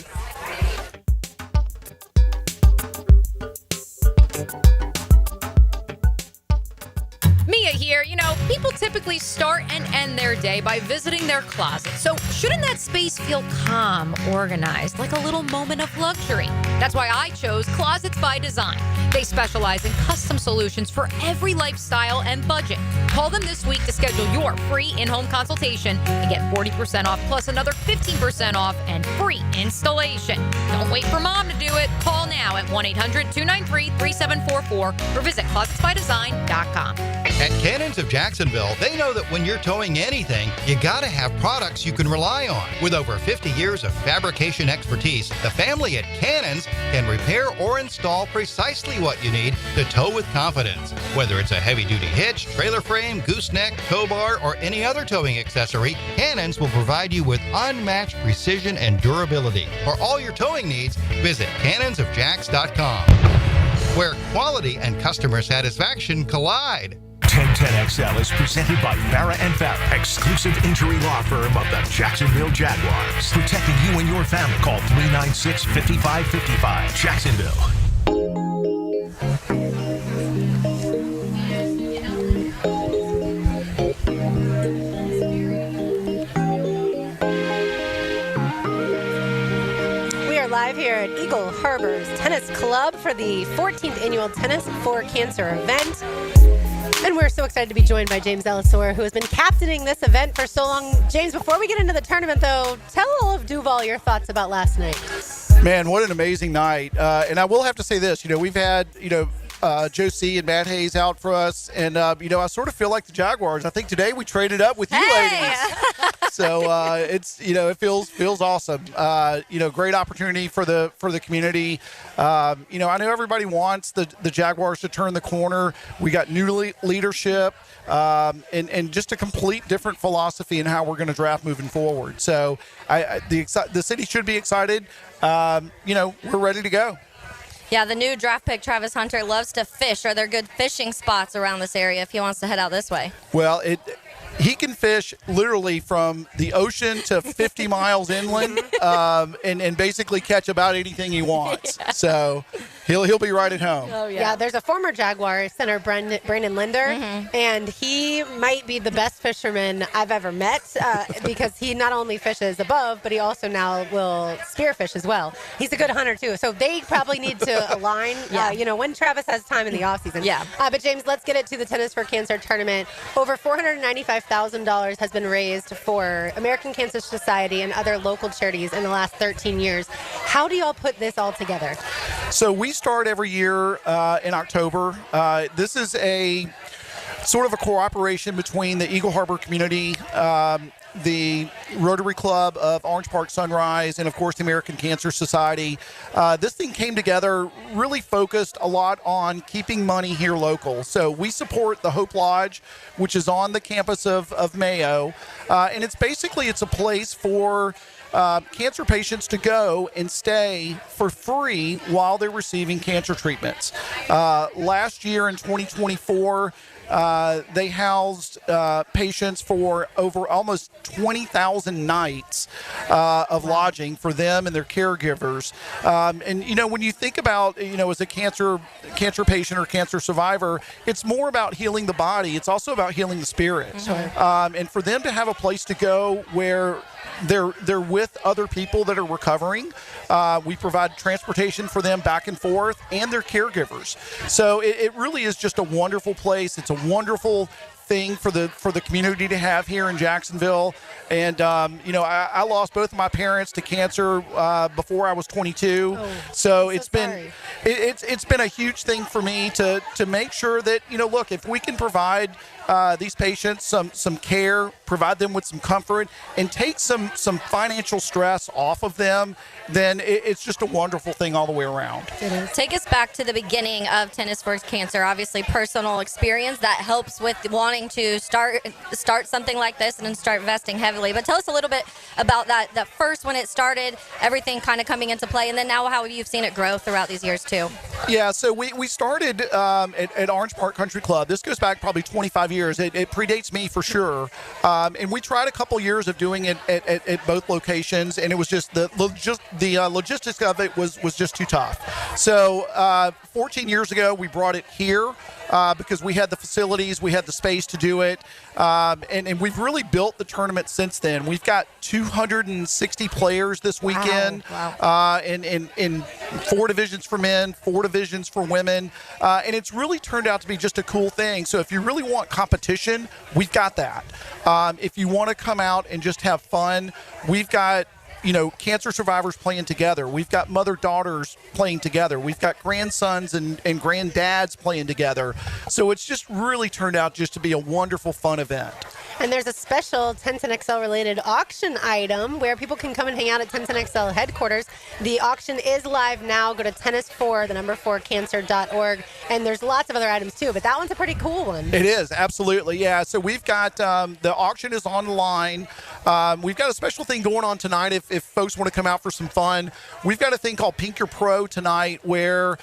Mia here. You know, people typically start and end their day by visiting their closet. So shouldn't that space feel calm, organized, like a little moment of luxury? That's why I chose Closets by Design. They specialize in custom solutions for every lifestyle and budget. Call them this week to schedule your free in-home consultation and get 40% off plus another 15% off and free installation. Don't wait for mom to do it. Call now at 1-800-293-3744 or visit closetsbydesign.com. At Cannons of Jacksonville, they know that when you're towing anything, you gotta have products you can rely on. With over 50 years of fabrication expertise, the family at Cannons can repair or install precisely what you need to tow with confidence. Whether it's a heavy-duty hitch, trailer frame, gooseneck, tow bar, or any other towing accessory, Cannons will provide you with unmatched precision and durability. For all your towing needs, visit cannonsofjacks.com, where quality and customer satisfaction collide. 1010XL is presented by Farah & Farah, exclusive injury law firm of the Jacksonville Jaguars. Protecting you and your family. Call 396-5555. Jacksonville. Harbor's Tennis Club for the 14th annual Tennis for Cancer event. And we're so excited to be joined by James Ellisor, who has been captaining this event for so long. James, before we get into the tournament, though, tell all of Duval your thoughts about last night. Man, what an amazing night. And I will have to say this, we've had, Joe C. and Matt Hayes out for us. And, I sort of feel like the Jaguars. I think today we traded up with you ladies. So it feels awesome. Great opportunity for the community. I know everybody wants the Jaguars to turn the corner. We got new leadership and just a complete different philosophy in how we're going to draft moving forward. So the city should be excited. We're ready to go. Yeah, the new draft pick, Travis Hunter, loves to fish. Are there good fishing spots around this area if he wants to head out this way? Well, he can fish literally from the ocean to 50 miles inland and basically catch about anything he wants. Yeah. So he'll be right at home. Oh, yeah. There's a former Jaguar center, Brandon Linder, and he might be the best fisherman I've ever met because he not only fishes above, but he also now will spearfish as well. He's a good hunter, too. So they probably need to align, when Travis has time in the offseason. Yeah. But, James, let's get it to the Tennis for Cancer tournament. Over $495,000 has been raised for American Cancer Society and other local charities in the last 13 years. How do y'all put this all together? So we start every year in October. This is a sort of a cooperation between the Eagle Harbor community, the Rotary Club of Orange Park Sunrise, and of course the American Cancer Society. This thing came together really focused a lot on keeping money here local. So we support the Hope Lodge, which is on the campus of Mayo, and it's a place for cancer patients to go and stay for free while they're receiving cancer treatments. Last year in 2024, they housed patients for over almost 20,000 nights of lodging for them and their caregivers. When you think about, as a cancer patient or cancer survivor, it's more about healing the body. It's also about healing the spirit. And for them to have a place to go where they're with other people that are recovering. We provide transportation for them back and forth and their caregivers. So it really is just a wonderful place. It's a wonderful thing for the community to have here in Jacksonville. And I lost both of my parents to cancer before I was 22. So it's been a huge thing for me to make sure that look, if we can provide these patients some care, provide them with some comfort, and take some financial stress off of them, then it's just a wonderful thing all the way around. Take us back to the beginning of Tennis for Cancer. Obviously, personal experience that helps with wanting to start something like this and then start investing heavily. But tell us a little bit about that first when it started, everything kind of coming into play, and then now how you've seen it grow throughout these years too. Yeah, so we started at Orange Park Country Club. This goes back probably 25 years. It predates me for sure. And we tried a couple years of doing it at both locations, and it was just the logistics of it was just too tough. So 14 years ago, we brought it here because we had the facilities, we had the space to do it, and we've really built the tournament since then. We've got 260 players this weekend. Wow. In 4 divisions for men, 4 divisions for women, and it's really turned out to be just a cool thing. So if you really want competition, we've got that. If you want to come out and just have fun, we've got cancer survivors playing together. We've got mother-daughters playing together. We've got grandsons and granddads playing together. So it's just really turned out just to be a wonderful, fun event. And there's a special 1010XL related auction item where people can come and hang out at 1010XL headquarters. The auction is live now. Go to tennis4cancer.org. And there's lots of other items too, but that one's a pretty cool one. It is, absolutely. Yeah, so we've got the auction is online. We've got a special thing going on tonight if folks want to come out for some fun. We've got a thing called Pink Your Pro tonight where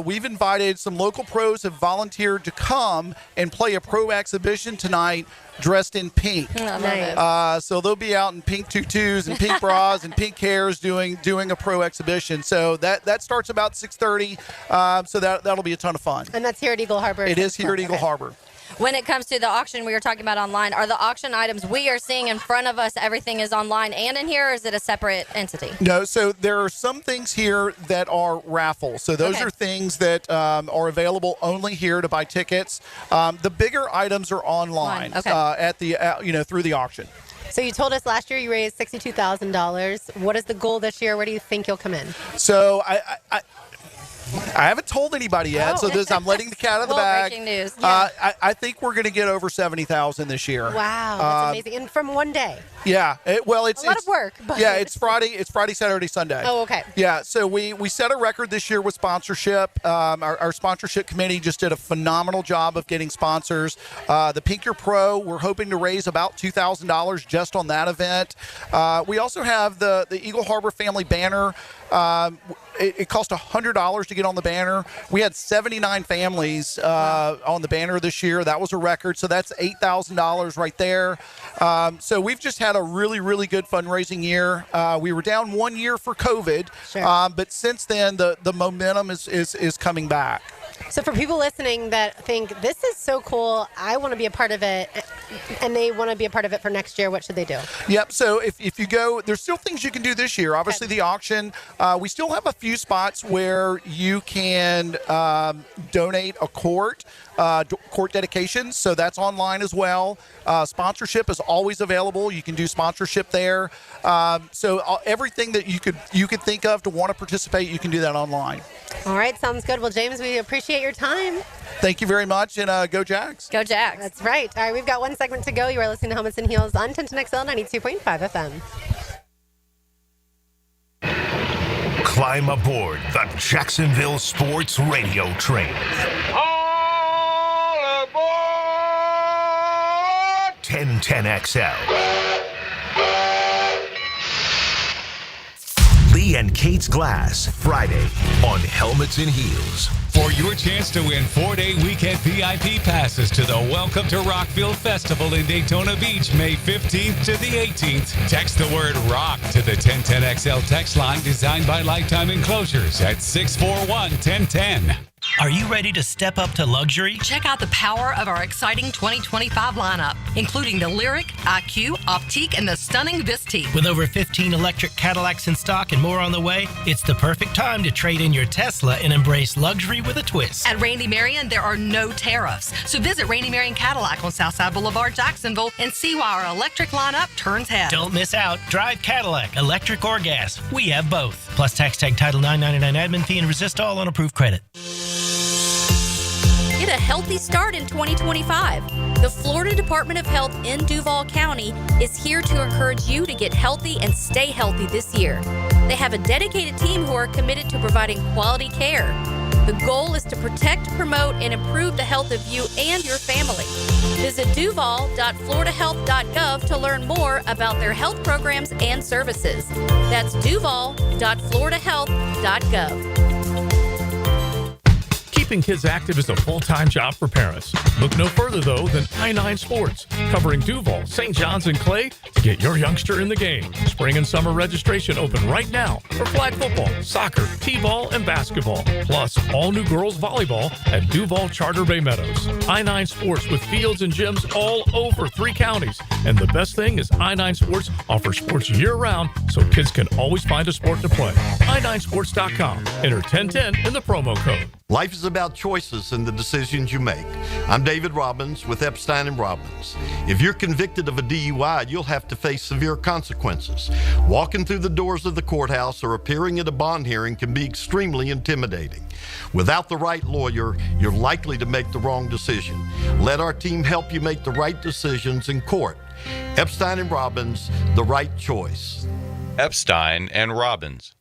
we've invited some local pros have volunteered to come and play a pro exhibition tonight dressed in pink. So they'll be out in pink tutus and pink bras and pink hairs doing a pro exhibition. So that starts about 6:30. So that'll be a ton of fun. And that's here at Eagle Harbor. It is here at Eagle Harbor. when it comes to the auction we were talking about online, are the auction items we are seeing in front of us, everything is online and in here, or is it a separate entity? No, so there are some things here that are raffles. So those are things that are available only here to buy tickets. The bigger items are online at the through the auction. So you told us last year you raised $62,000. What is the goal this year? Where do you think you'll come in? So I haven't told anybody yet, so I'm letting the cat out of the bag. Breaking news. I think we're going to get over 70,000 this year. Wow, that's amazing. And from one day. Yeah, it's a lot of work. But yeah, it's Friday, Saturday, Sunday. Oh, okay. Yeah, so we set a record this year with sponsorship. Our sponsorship committee just did a phenomenal job of getting sponsors. The Pink Your Pro, we're hoping to raise about $2,000 just on that event. We also have the Eagle Harbor Family Banner. It cost $100 to get on the banner. We had 79 families on the banner this year. That was a record. So that's $8,000 right there. So we've just had a really, really good fundraising year. We were down 1 year for COVID, but since then the momentum is coming back. So for people listening that think this is so cool, I want to be a part of it, and they want to be a part of it for next year, what should they do? Yep. So if you go, there's still things you can do this year. Obviously, the auction. We still have a few spots where you can donate a court dedication. So that's online as well. Sponsorship is always available. You can do sponsorship there. So everything that you could think of to want to participate, you can do that online. All right, sounds good. Well, James, we appreciate your time. Thank you very much, and go Jags. Go Jags. That's right. All right, we've got one segment to go. You are listening to Helmets and Heels on 1010XL 92.5 FM. Climb aboard the Jacksonville Sports Radio train. All aboard! 1010XL. Lee and Kate's Glass, Friday on Helmets and Heels. For your chance to win 4-day weekend VIP passes to the Welcome to Rockville Festival in Daytona Beach, May 15th to the 18th, text the word ROCK to the 1010XL text line designed by Lifetime Enclosures at 641-1010. Are you ready to step up to luxury? Check out the power of our exciting 2025 lineup, including the Lyric, IQ, Optique, and the stunning Vistique. With over 15 electric Cadillacs in stock and more on the way, it's the perfect time to trade in your Tesla and embrace luxury with a twist. At Randy Marion, there are no tariffs. So visit Randy Marion Cadillac on Southside Boulevard, Jacksonville, and see why our electric lineup turns heads. Don't miss out. Drive Cadillac, electric or gas. We have both. Plus tax tag title $9.99 admin fee and resist all on approved credit. Get a healthy start in 2025. The Florida Department of Health in Duval County is here to encourage you to get healthy and stay healthy this year. They have a dedicated team who are committed to providing quality care. The goal is to protect, promote, and improve the health of you and your family. Visit duval.floridahealth.gov to learn more about their health programs and services. That's duval.floridahealth.gov. Keeping kids active is a full-time job for parents. Look no further, though, than I-9 Sports, covering Duval, St. John's, and Clay to get your youngster in the game. Spring and summer registration open right now for flag football, soccer, t-ball, and basketball. Plus, all new girls volleyball at Duval Charter Bay Meadows. I-9 Sports with fields and gyms all over 3 counties. And the best thing is I-9 Sports offers sports year-round so kids can always find a sport to play. i9sports.com. Enter 1010 in the promo code. Life is about choices and the decisions you make. I'm David Robbins with Epstein & Robbins. If you're convicted of a DUI, you'll have to face severe consequences. Walking through the doors of the courthouse or appearing at a bond hearing can be extremely intimidating. Without the right lawyer, you're likely to make the wrong decision. Let our team help you make the right decisions in court. Epstein & Robbins, the right choice. Epstein & Robbins,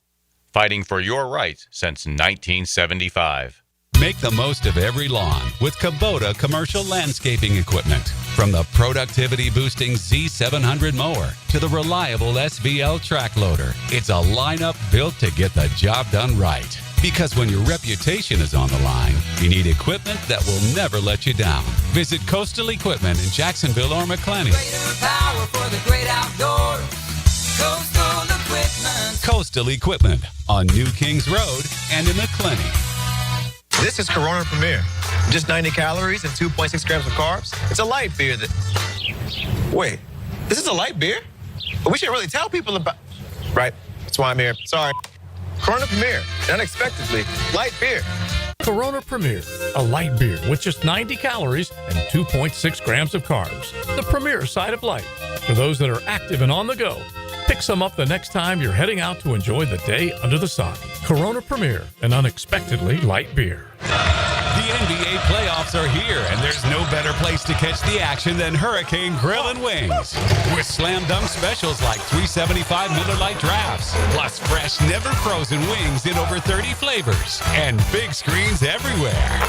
fighting for your rights since 1975. Make the most of every lawn with Kubota commercial landscaping equipment. From the productivity-boosting Z700 mower to the reliable SVL track loader, it's a lineup built to get the job done right. Because when your reputation is on the line, you need equipment that will never let you down. Visit Coastal Equipment in Jacksonville or McClenny. Greater power for the great outdoors. Coastal Equipment. Coastal Equipment on New Kings Road and in McClenny. This is Corona Premier. Just 90 calories and 2.6 grams of carbs. It's a light beer that... Wait, this is a light beer? But we should really tell people about... Right, that's why I'm here. Sorry. Corona Premier, unexpectedly, light beer. Corona Premier, a light beer with just 90 calories and 2.6 grams of carbs. The premier side of life. For those that are active and on the go, pick some up the next time you're heading out to enjoy the day under the sun. Corona Premier, an unexpectedly light beer. The NBA playoffs are here, and there's no better place to catch the action than Hurricane Grill and Wings. With slam dunk specials like $3.75 Miller Lite drafts, plus fresh, never frozen wings in over 30 flavors, and big screens everywhere.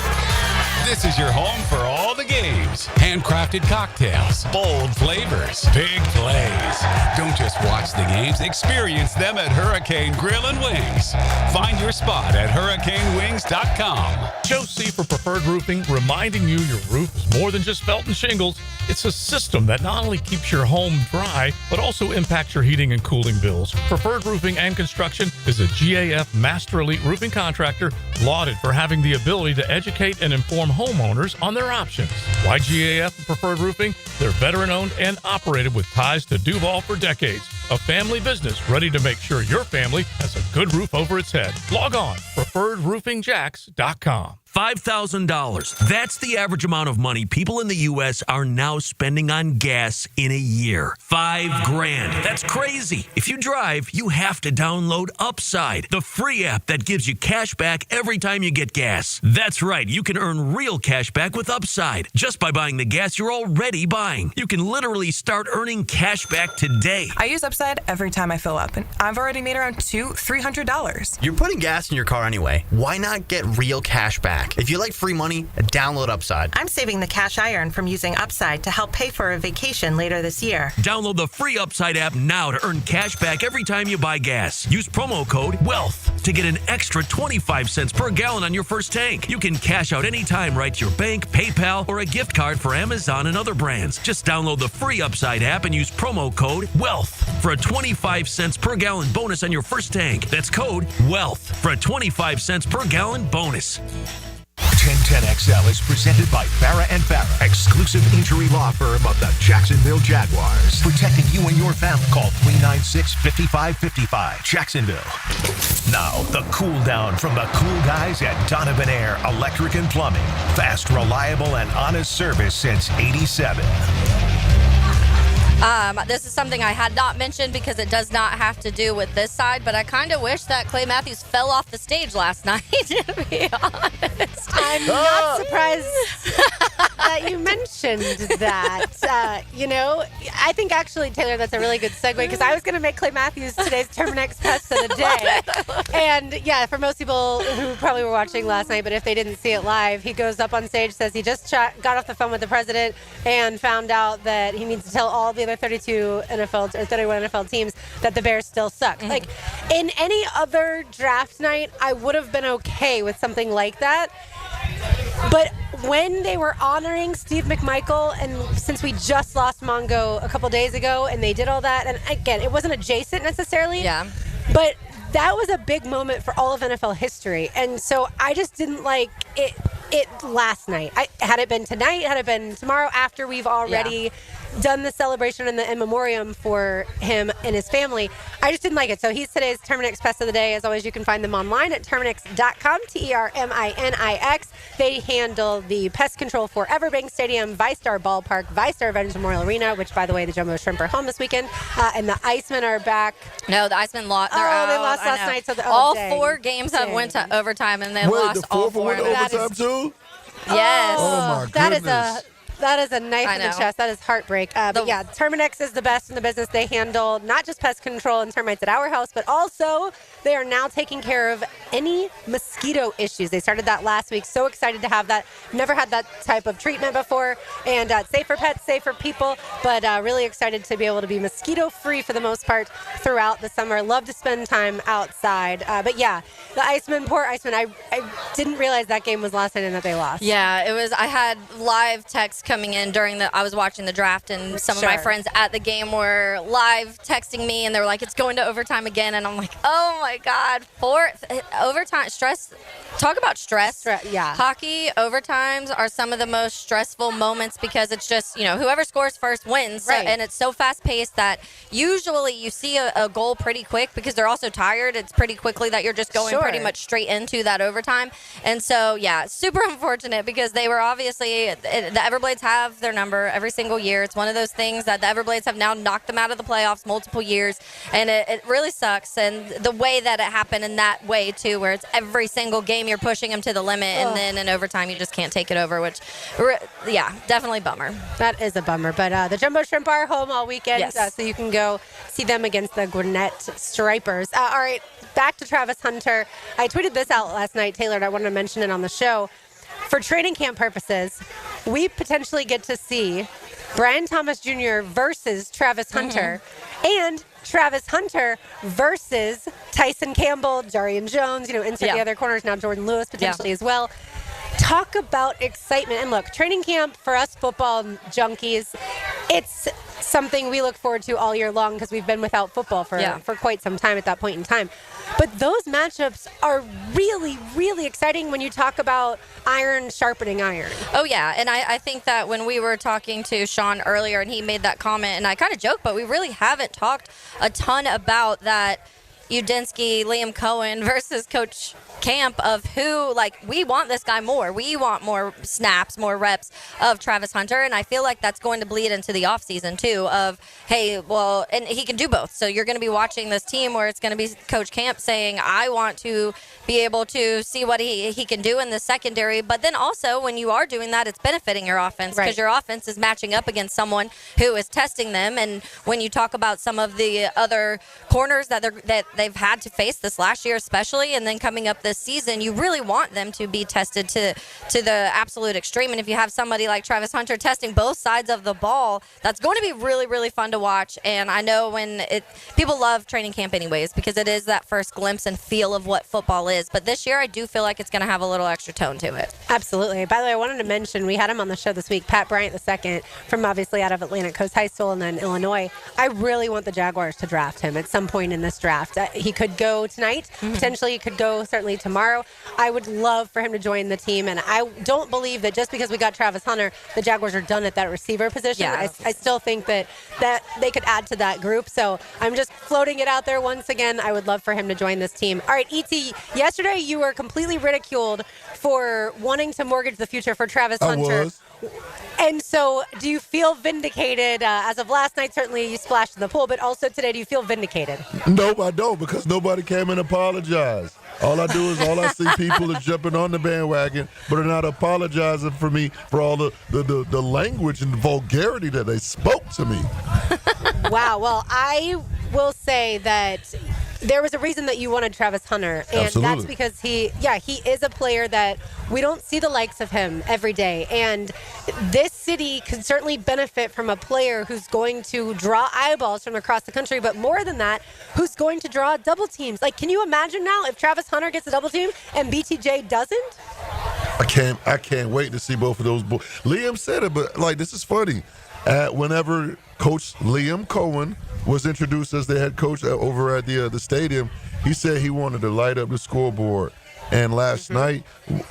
This is your home for all the games. Handcrafted cocktails, bold flavors, big plays. Don't just watch the games, experience them at Hurricane Grill and Wings. Find your spot at hurricanewings.com. Joe C for Preferred Roofing, reminding you your roof is more than just felt and shingles. It's a system that not only keeps your home dry, but also impacts your heating and cooling bills. Preferred Roofing and Construction is a GAF Master Elite Roofing Contractor, lauded for having the ability to educate and inform homeowners on their options. Why GAF and Preferred Roofing? They're veteran-owned and operated with ties to Duval for decades. A family business ready to make sure your family has a good roof over its head. Log on, preferredroofingjacks.com. $5,000. That's the average amount of money people in the U.S. are now spending on gas in a year. $5,000. That's crazy. If you drive, you have to download Upside, the free app that gives you cash back every time you get gas. That's right. You can earn real cash back with Upside just by buying the gas you're already buying. You can literally start earning cash back today. I use Upside every time I fill up, and I've already made around $300. You're putting gas in your car anyway. Why not get real cash back? If you like free money, download Upside. I'm saving the cash I earn from using Upside to help pay for a vacation later this year. Download the free Upside app now to earn cash back every time you buy gas. Use promo code WEALTH to get an extra 25 cents per gallon on your first tank. You can cash out anytime right to your bank, PayPal, or a gift card for Amazon and other brands. Just download the free Upside app and use promo code WEALTH for a 25 cents per gallon bonus on your first tank. That's code WEALTH for a 25 cents per gallon bonus. 1010XL is presented by Farah & Farah, exclusive injury law firm of the Jacksonville Jaguars. Protecting you and your family. Call 396-5555. Jacksonville. Now, the cool down from the cool guys at Donovan Air Electric and Plumbing. Fast, reliable, and honest service since '87. This is something I had not mentioned because it does not have to do with this side, but I kind of wish that Clay Matthews fell off the stage last night, to be honest. I'm not surprised that you mentioned that. I think actually, Taylor, that's a really good segue because I was going to make Clay Matthews today's Terminex Pest of the Day. And yeah, for most people who probably were watching last night, but if they didn't see it live, he goes up on stage, says he just got off the phone with the president and found out that he needs to tell all the other 31 NFL teams that the Bears still suck. Mm-hmm. Like, in any other draft night, I would have been okay with something like that. But when they were honoring Steve McMichael, and since we just lost Mongo a couple days ago, and they did all that, and again, it wasn't adjacent necessarily. Yeah. But that was a big moment for all of NFL history. And so I just didn't like it last night. Had it been tonight, had it been tomorrow after we've already done the celebration and the in memoriam for him and his family, I just didn't like it. So he's today's Terminix Pest of the Day. As always, you can find them online at Terminix.com, Terminix. They handle the pest control for Everbank Stadium, ViStar Ballpark, ViStar Veterans Memorial Arena, which, by the way, the Jumbo Shrimp are home this weekend, and the Icemen are back. No, the Icemen lost. They lost last night. So all 4 games have went to overtime, and they lost all 4 of them. Overtime too? Yes. Oh my goodness. That is a knife in the chest. That is heartbreak. But yeah, Terminex is the best in the business. They handle not just pest control and termites at our house, but also they are now taking care of any mosquito issues. They started that last week. So excited to have that. Never had that type of treatment before. And safe for pets, safe for people, but really excited to be able to be mosquito-free for the most part throughout the summer. Love to spend time outside. But yeah, the Icemen, poor Icemen. I didn't realize that game was last night and that they lost. Yeah, it was. I had live text coming in I was watching the draft, and some of my friends at the game were live texting me, and they were like, it's going to overtime again. And I'm like, oh my God, overtime stress. Talk about stress. Yeah. Hockey overtimes are some of the most stressful moments because it's just, whoever scores first wins. Right. And it's so fast paced that usually you see a goal pretty quick because they're also tired. It's pretty quickly that you're just going pretty much straight into that overtime. And so, yeah, super unfortunate because they were obviously, the Everblades have their number every single year. It's one of those things that the Everblades have now knocked them out of the playoffs multiple years. And it really sucks. And the way that it happened in that way, too, where it's every single game you're pushing them to the limit, and then in overtime you just can't take it over, which, yeah, definitely bummer. That is a bummer. But the Jumbo Shrimp are home all weekend, so you can go see them against the Gwinnett Stripers. All right, back to Travis Hunter. I tweeted this out last night, Taylor, and I wanted to mention it on the show. For training camp purposes, we potentially get to see Brian Thomas Jr. versus Travis Hunter, and Travis Hunter versus Tyson Campbell, Jarian Jones, insert the other corners, now Jordan Lewis potentially as well. Talk about excitement. And look, training camp for us football junkies, it's something we look forward to all year long because we've been without football for quite some time at that point in time. But those matchups are really, really exciting when you talk about iron sharpening iron. Oh, yeah. And I think that when we were talking to Sean earlier and he made that comment, and I kind of joked, but we really haven't talked a ton about that Udinski, Liam Cohen versus Coach Camp of who, we want this guy more. We want more snaps, more reps of Travis Hunter, and I feel like that's going to bleed into the offseason, too, of, hey, well, and he can do both. So you're going to be watching this team where it's going to be Coach Camp saying, I want to be able to see what he can do in the secondary, but then also when you are doing that, it's benefiting your offense because your offense is matching up against someone who is testing them, and when you talk about some of the other corners that they've had to face this last year especially, and then coming up this season, you really want them to be tested to the absolute extreme. And if you have somebody like Travis Hunter testing both sides of the ball, that's going to be really, really fun to watch. And I know people love training camp anyways because it is that first glimpse and feel of what football is. But this year, I do feel like it's going to have a little extra tone to it. Absolutely. By the way, I wanted to mention, we had him on the show this week, Pat Bryant II, from obviously out of Atlantic Coast High School and then Illinois. I really want the Jaguars to draft him at some point in this draft. He could go tonight. Potentially he could go certainly tomorrow. I would love for him to join the team, and I don't believe that just because we got Travis Hunter, the Jaguars are done at that receiver position. I still think that they could add to that group, so I'm just floating it out there once again. I would love for him to join this team. All right, E.T., yesterday you were completely ridiculed for wanting to mortgage the future for Travis Hunter. I was. And so do you feel vindicated? As of last night, certainly you splashed in the pool, but also today, do you feel vindicated? Nope, I don't, because nobody came and apologized. All I see people is jumping on the bandwagon, but are not apologizing for me for all the language and vulgarity that they spoke to me. Wow. Well, I will say that there was a reason that you wanted Travis Hunter, and that's because he is a player that we don't see the likes of him every day, and this city could certainly benefit from a player who's going to draw eyeballs from across the country, but more than that, who's going to draw double teams. Can you imagine now if Travis Hunter gets a double team and BTJ doesn't? I can't wait to see both of those boys. Liam said it, but this is funny. Whenever Coach Liam Cohen was introduced as the head coach over at the stadium, he said he wanted to light up the scoreboard. And last night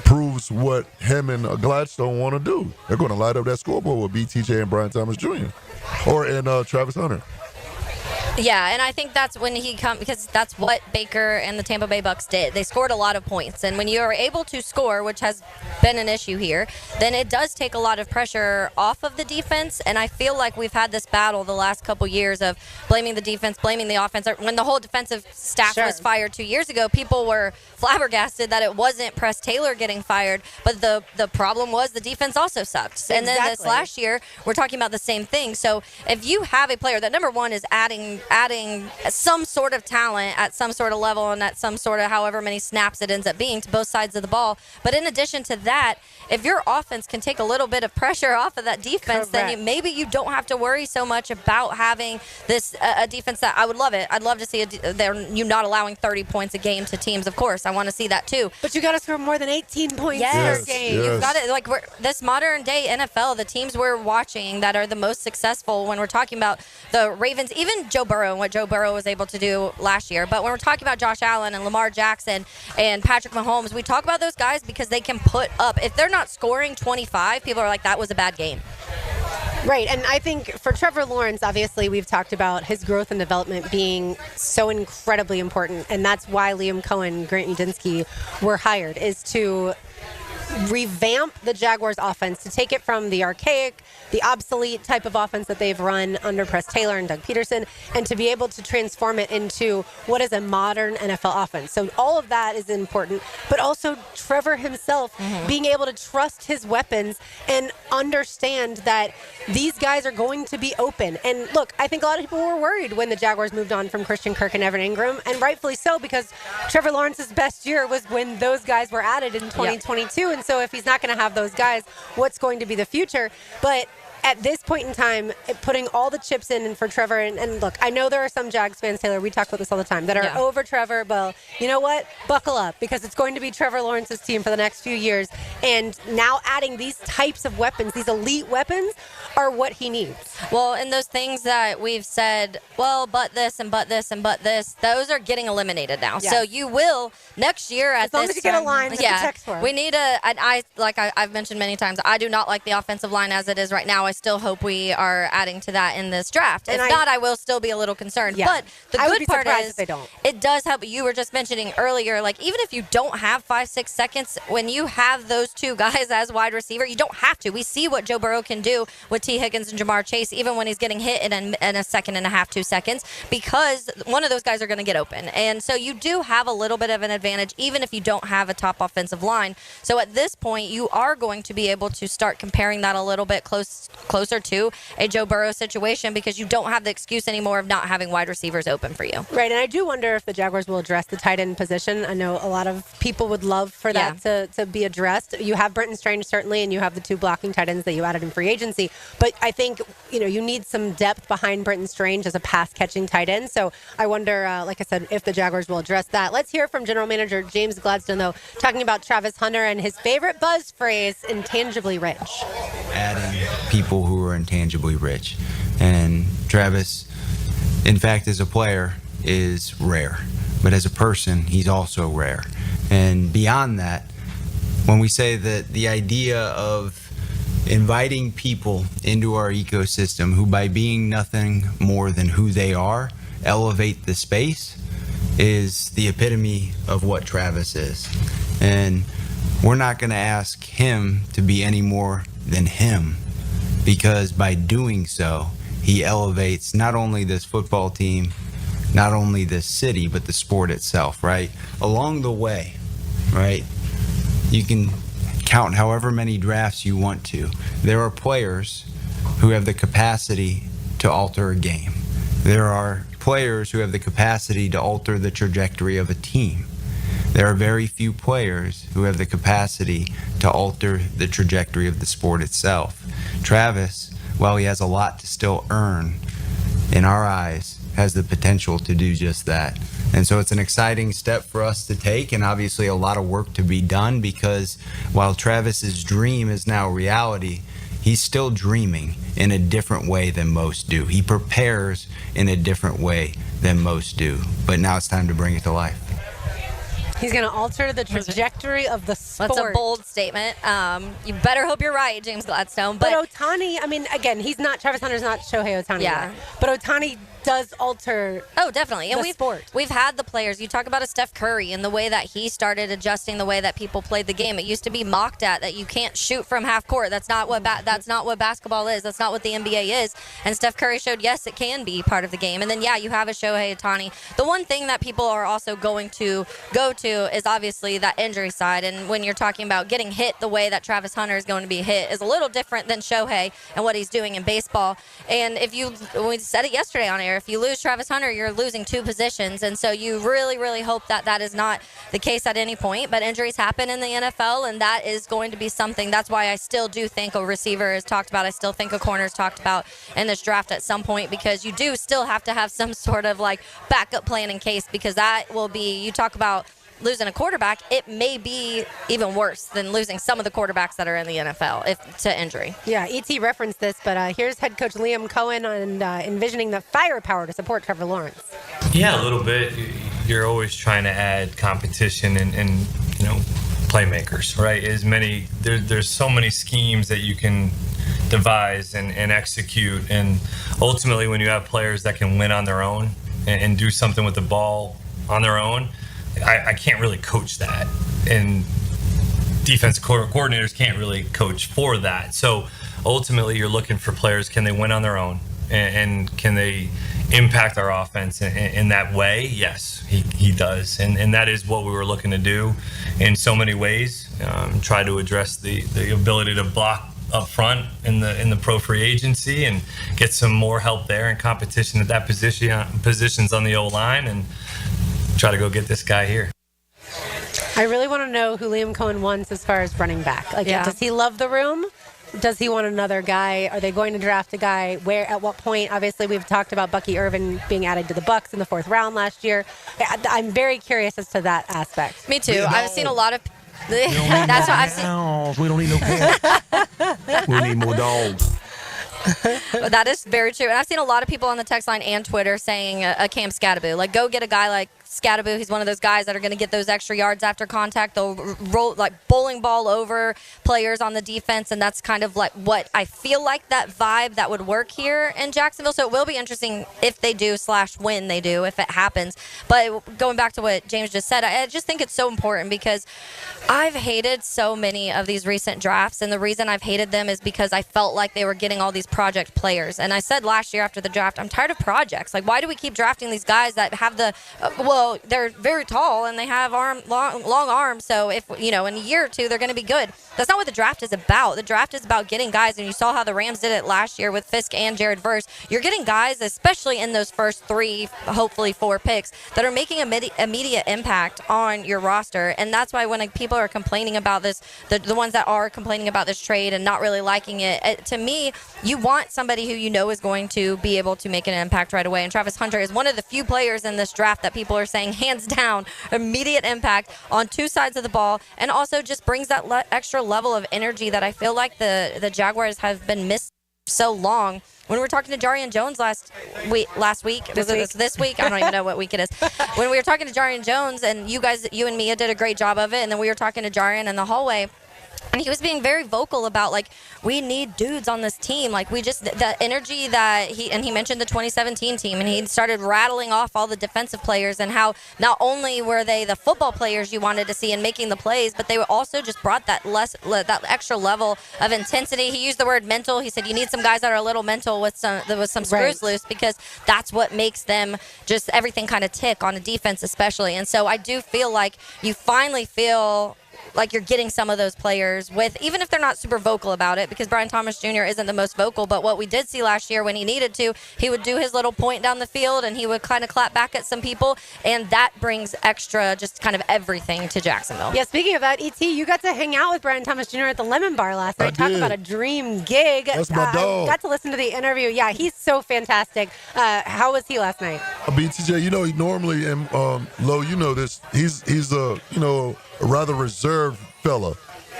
proves what him and Gladstone want to do. They're going to light up that scoreboard with BTJ and Brian Thomas Jr. and Travis Hunter. Yeah, and I think that's when he comes, because that's what Baker and the Tampa Bay Bucks did. They scored a lot of points, and when you are able to score, which has been an issue here, then it does take a lot of pressure off of the defense, and I feel like we've had this battle the last couple years of blaming the defense, blaming the offense. When the whole defensive staff was fired 2 years ago, people were flabbergasted that it wasn't Press Taylor getting fired, but the problem was the defense also sucked. And then this last year, we're talking about the same thing. So if you have a player that, number one, is adding adding some sort of talent at some sort of level and at some sort of however many snaps it ends up being to both sides of the ball. But in addition to that, if your offense can take a little bit of pressure off of that defense, then maybe you don't have to worry so much about having this a defense that I would love it. I'd love to see you not allowing 30 points a game to teams. Of course, I want to see that too. But you got to score more than 18 points per game. You've got it. Like this modern day NFL, the teams we're watching that are the most successful when we're talking about the Ravens, even Joe Burrow and what Joe Burrow was able to do last year. But when we're talking about Josh Allen and Lamar Jackson and Patrick Mahomes, we talk about those guys because they can put up. If they're not scoring 25, people are like, that was a bad game. Right, and I think for Trevor Lawrence, obviously, we've talked about his growth and development being so incredibly important, and that's why Liam Cohen, Grant Udinski were hired, is to revamp the Jaguars offense, to take it from the archaic, the obsolete type of offense that they've run under Press Taylor and Doug Peterson, and to be able to transform it into what is a modern NFL offense. So all of that is important, but also Trevor himself being able to trust his weapons and understand that these guys are going to be open. And look, I think a lot of people were worried when the Jaguars moved on from Christian Kirk and Evan Ingram, and rightfully so, because Trevor Lawrence's best year was when those guys were added in 2022. And so if he's not going to have those guys, what's going to be the future? But at this point in time, putting all the chips in for Trevor, and look, I know there are some Jags fans, Taylor, we talk about this all the time, that are over Trevor. Well, you know what? Buckle up, because it's going to be Trevor Lawrence's team for the next few years. And now adding these types of weapons, these elite weapons, are what he needs. Well, and those things that we've said, well, but this and but this and but this, those are getting eliminated now. Yes. So you will next year at as long as you get a line with the text for him. We need I've mentioned many times, I do not like the offensive line as it is right now. I still hope we are adding to that in this draft. If not, I will still be a little concerned. Yeah. But the I would good be part surprised is if they don't. It does help. You were just mentioning earlier, like even if you don't have 5-6 seconds, when you have those two guys as wide receiver, you don't have to. We see what Joe Burrow can do with T. Higgins and Jamar Chase, even when he's getting hit in a second and a half, 2 seconds, because one of those guys are going to get open. And so you do have a little bit of an advantage, even if you don't have a top offensive line. So at this point, you are going to be able to start comparing that a little bit closer to a Joe Burrow situation, because you don't have the excuse anymore of not having wide receivers open for you. Right, and I do wonder if the Jaguars will address the tight end position. I know a lot of people would love for that to be addressed. You have Brenton Strange, certainly, and you have the two blocking tight ends that you added in free agency. But I think, you need some depth behind Brenton Strange as a pass-catching tight end. So I wonder, like I said, if the Jaguars will address that. Let's hear from General Manager James Gladstone, though, talking about Travis Hunter and his favorite buzz phrase, intangibly rich. Adding people who are intangibly rich. And Travis, in fact, as a player, is rare. But as a person, he's also rare. And beyond that, when we say that the idea of inviting people into our ecosystem who, by being nothing more than who they are, elevate the space, is the epitome of what Travis is. And we're not going to ask him to be any more than him, because by doing so, he elevates not only this football team, not only this city, but the sport itself, right? Along the way, right? You can count however many drafts you want to. There are players who have the capacity to alter a game. There are players who have the capacity to alter the trajectory of a team. There are very few players who have the capacity to alter the trajectory of the sport itself. Travis, while he has a lot to still earn, in our eyes, has the potential to do just that. And so it's an exciting step for us to take, and obviously a lot of work to be done, because while Travis's dream is now reality, he's still dreaming in a different way than most do. He prepares in a different way than most do. But now it's time to bring it to life. He's going to alter the trajectory of the sport. That's a bold statement. You better hope you're right, James Gladstone. But Ohtani, I mean, again, Travis Hunter's not Shohei Ohtani. Yeah. But Ohtani does alter definitely. And sport. We've had the players. You talk about a Steph Curry and the way that he started adjusting the way that people played the game. It used to be mocked at that you can't shoot from half court. That's not what basketball is. That's not what the NBA is. And Steph Curry showed, yes, it can be part of the game. And then, you have a Shohei Ohtani. The one thing that people are also going to go to is obviously that injury side. And when you're talking about getting hit the way that Travis Hunter is going to be hit is a little different than Shohei and what he's doing in baseball. And we said it yesterday on air, there. If you lose Travis Hunter, you're losing 2 positions. And so you really, really hope that that is not the case at any point. But injuries happen in the NFL, and that is going to be something. That's why I still do think a receiver is talked about. I still think a corner is talked about in this draft at some point, because you do still have to have some sort of like backup plan in case, because that will be, you talk about losing a quarterback, it may be even worse than losing some of the quarterbacks that are in the NFL to injury. Yeah, E.T. referenced this, but here's head coach Liam Cohen on envisioning the firepower to support Trevor Lawrence. Yeah, a little bit. You're always trying to add competition and playmakers, right? There's so many schemes that you can devise and execute, and ultimately when you have players that can win on their own and do something with the ball on their own, I can't really coach that, and defensive coordinators can't really coach for that. So ultimately you're looking for players, can they win on their own, and can they impact our offense in that way? Yes, he does, and that is what we were looking to do in so many ways. Try to address the ability to block up front in the pro free agency and get some more help there and competition at that positions on the O-line, and try to go get this guy here. I really want to know who Liam Cohen wants as far as running back. Does he love the room? Does he want another guy? Are they going to draft a guy? Where? At what point? Obviously, we've talked about Bucky Irvin being added to the Bucs in the 4th round last year. I'm very curious as to that aspect. Me too. I've seen a lot of. That's what I've seen. We don't need no cats. We need more dogs. That is very true. And I've seen a lot of people on the text line and Twitter saying a Cam Scatterbo. Like, go get a guy like Scatterbo. He's one of those guys that are going to get those extra yards after contact. They'll roll like bowling ball over players on the defense, and that's kind of like what I feel like that vibe that would work here in Jacksonville. So it will be interesting if they do / when they do, if it happens. But going back to what James just said, I just think it's so important, because I've hated so many of these recent drafts, and the reason I've hated them is because I felt like they were getting all these project players. And I said last year after the draft, I'm tired of projects. Like, why do we keep drafting these guys that have the they're very tall and they have long arms, so if in a year or two they're going to be good. That's not what the draft is about. The draft is about getting guys, and you saw how the Rams did it last year with Fisk and Jared Verse. You're getting guys, especially in those first 3, hopefully 4 picks, that are making immediate impact on your roster. And that's why when people are complaining about this, the ones that are complaining about this trade and not really liking it, to me, you want somebody who is going to be able to make an impact right away. And Travis Hunter is one of the few players in this draft that people are saying, hands down, immediate impact on 2 sides of the ball, and also just brings that extra level of energy that I feel like the Jaguars have been missing so long. When we were talking to Jarian Jones last week, this week, I don't even know what week it is. When we were talking to Jarian Jones, and you and Mia did a great job of it, and then we were talking to Jarian in the hallway, and he was being very vocal about, like, we need dudes on this team. Like, the energy that he mentioned the 2017 team, and he started rattling off all the defensive players and how not only were they the football players you wanted to see and making the plays, but they also just brought that extra level of intensity. He used the word mental. He said you need some guys that are a little mental with some screws loose, because that's what makes them just everything kind of tick on a defense especially. And so I do feel like you finally feel like you're getting some of those players with, even if they're not super vocal about it, because Brian Thomas Jr. isn't the most vocal, but what we did see last year when he needed to, he would do his little point down the field and he would kind of clap back at some people, and that brings extra just kind of everything to Jacksonville. Yeah, speaking of that, E.T., you got to hang out with Brian Thomas Jr. at the Lemon Bar last night. Talk about a dream gig. That's my dog. I got to listen to the interview. Yeah, he's so fantastic. How was he last night? BTJ, he normally, and Lo, this, he's a rather reserved fella.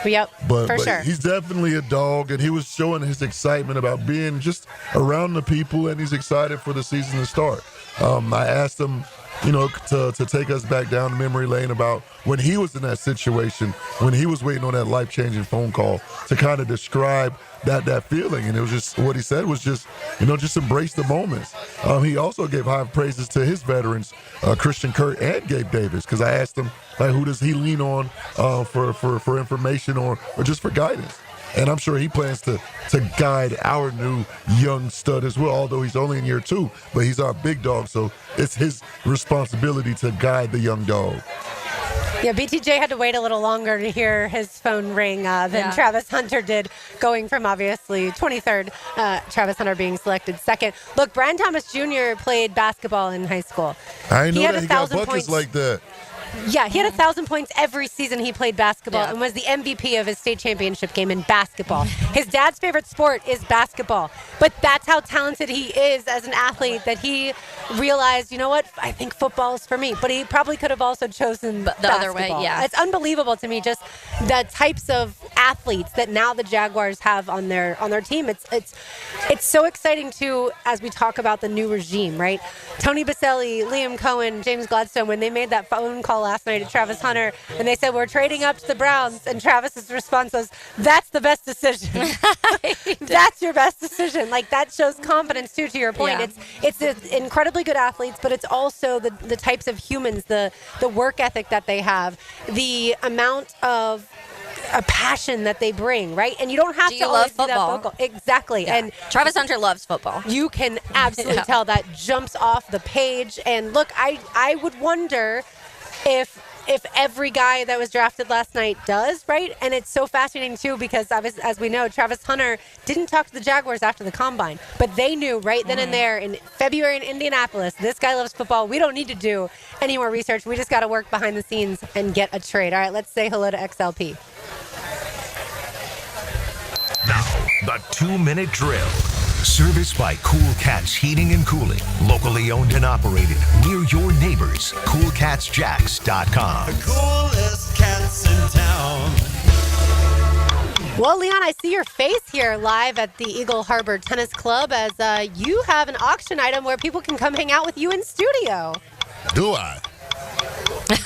Yep, but sure. He's definitely a dog, and he was showing his excitement about being just around the people, and he's excited for the season to start. I asked him, to take us back down memory lane about when he was in that situation, when he was waiting on that life-changing phone call, to kind of describe that feeling. And it was just, what he said was just, just embrace the moments. He also gave high praises to his veterans, Christian Kirk and Gabe Davis, because I asked him, like, who does he lean on for information or just for guidance? And I'm sure he plans to guide our new young stud as well, although he's only in year 2, but he's our big dog, so it's his responsibility to guide the young dog. Yeah, BTJ had to wait a little longer to hear his phone ring than Travis Hunter did, going from obviously 23rd, Travis Hunter being selected second. Look, Brian Thomas Jr. played basketball in high school. I didn't know had that he got buckets like that. Yeah, he had 1,000 points every season he played basketball and was the MVP of his state championship game in basketball. His dad's favorite sport is basketball, but that's how talented he is as an athlete that he realized, you know what, I think football is for me. But he probably could have also chosen the other way, yeah. It's unbelievable to me, just the types of athletes that now the Jaguars have on their team. It's so exciting too, as we talk about the new regime, right? Tony Baselli, Liam Cohen, James Gladstone, when they made that phone call last night at Travis Hunter, and they said, we're trading up to the Browns, and Travis's response was, that's the best decision. That's your best decision. Like, that shows confidence too, to your point. Yeah. It's incredibly good athletes, but it's also the types of humans, the work ethic that they have, the amount of a passion that they bring, right? And you don't have to always be that vocal. Exactly. Yeah. And Travis Hunter loves football. You can absolutely tell that jumps off the page. And look, I would wonder if every guy that was drafted last night does, right? And it's so fascinating too, because as we know, Travis Hunter didn't talk to the Jaguars after the combine, but they knew right then and there in February in Indianapolis, this guy loves football. We don't need to do any more research. We just got to work behind the scenes and get a trade. All right, let's say hello to XLP. Now, the 2-minute drill. Serviced by Cool Cats Heating and Cooling. Locally owned and operated. Near your neighbors. CoolCatsJacks.com. The coolest cats in town. Well, Leon, I see your face here live at the Eagle Harbor Tennis Club as you have an auction item where people can come hang out with you in studio. Do I?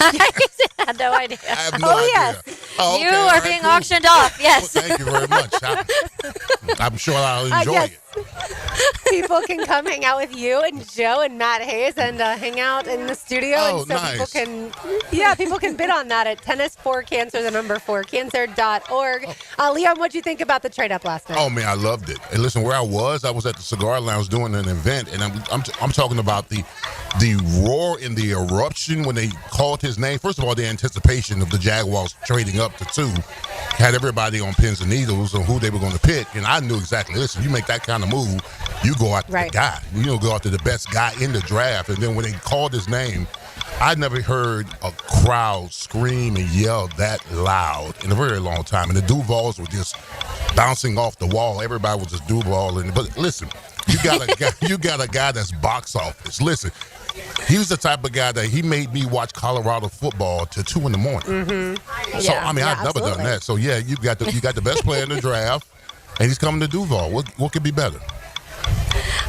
I had no idea. I have no idea. Yes. Oh, okay, You all are right, being cool. auctioned off, yes. Well, thank you very much. I'm sure I'll enjoy yes. it. People can come hang out with you and Joe and Matt Hayes and hang out in the studio. Oh, and so nice. people can bid on that at tennis4cancer, the number 4cancer.org. Leon, what'd you think about the trade up last night? Oh man, I loved it. And listen, where I was at the Cigar Lounge doing an event, and I'm talking about the roar and the eruption when they called his name. First of all, the anticipation of the Jaguars trading up to 2 had everybody on pins and needles on who they were going to pick, and I knew exactly. Listen, you make that kind of move, you go after the guy. You don't go after the best guy in the draft. And then when they called his name, I never heard a crowd scream and yell that loud in a very long time. And the Duvals were just bouncing off the wall. Everybody was just Duvaling. But listen, you got a guy that's box office. Listen, he was the type of guy that he made me watch Colorado football till 2 a.m. Mm-hmm. So I mean, I've never done that. So yeah, you got the best player in the draft, and he's coming to Duval. What could be better?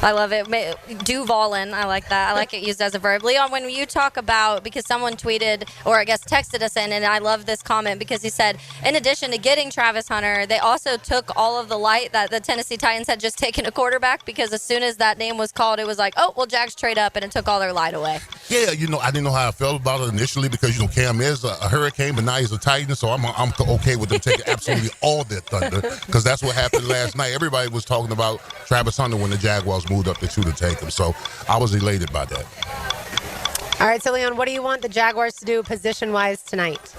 I love it. Duvalin, I like that. I like it used as a verb. Leon, when you talk about, because someone tweeted, or I guess texted us in, and I love this comment because he said, in addition to getting Travis Hunter, they also took all of the light that the Tennessee Titans had just taken a quarterback, because as soon as that name was called, it was like, oh, well, Jags trade up, and it took all their light away. Yeah, I didn't know how I felt about it initially because, Cam is a Hurricane, but now he's a Titan, so I'm okay with them taking absolutely all their thunder because that's what happened last night. Everybody was talking about Travis Hunter when the Jaguars moved up to 2 to take him, so I was elated by that. All right, so Leon, what do you want the Jaguars to do position-wise tonight?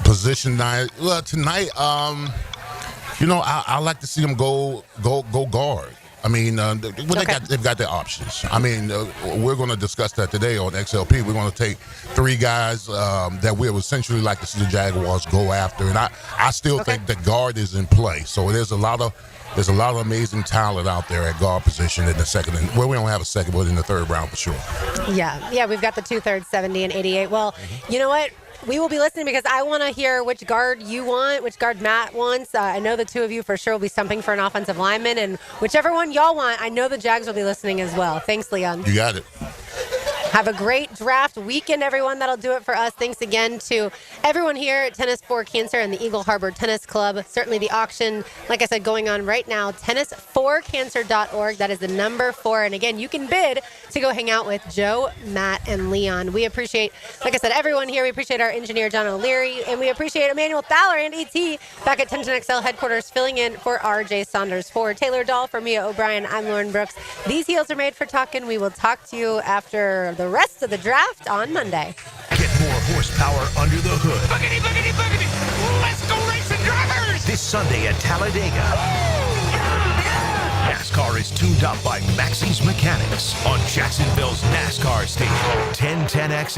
Position 9. Well, tonight, I like to see them go guard. I mean, they've got their options. I mean, we're going to discuss that today on XLP. We're going to take 3 guys that we would essentially like to see the Jaguars go after, and I still think the guard is in play. So there's a lot of amazing talent out there at guard position in the second. Well, we don't have a second, but in the third round for sure. Yeah, we've got the 2/3, 70 and 88. Well, you know what? We will be listening because I want to hear which guard you want, which guard Matt wants. I know the two of you for sure will be stumping for an offensive lineman, and whichever one y'all want, I know the Jags will be listening as well. Thanks, Leon. You got it. Have a great draft weekend, everyone. That'll do it for us. Thanks again to everyone here at Tennis for Cancer and the Eagle Harbor Tennis Club. Certainly the auction, like I said, going on right now, tennis4cancer.org. That is the number 4. And again, you can bid to go hang out with Joe, Matt, and Leon. We appreciate, like I said, everyone here. We appreciate our engineer, John O'Leary, and we appreciate Emmanuel Thaler and ET back at 1010XL headquarters, filling in for RJ Saunders. For Taylor Dahl, for Mia O'Brien, I'm Lauren Brooks. These heels are made for talking. We will talk to you after the rest of the draft on Monday. Get More horsepower under the hood. Boogity, boogity, boogity. Let's go racing drivers. This Sunday at Talladega. NASCAR is tuned up by Maxie's Mechanics on Jacksonville's NASCAR station, 1010X.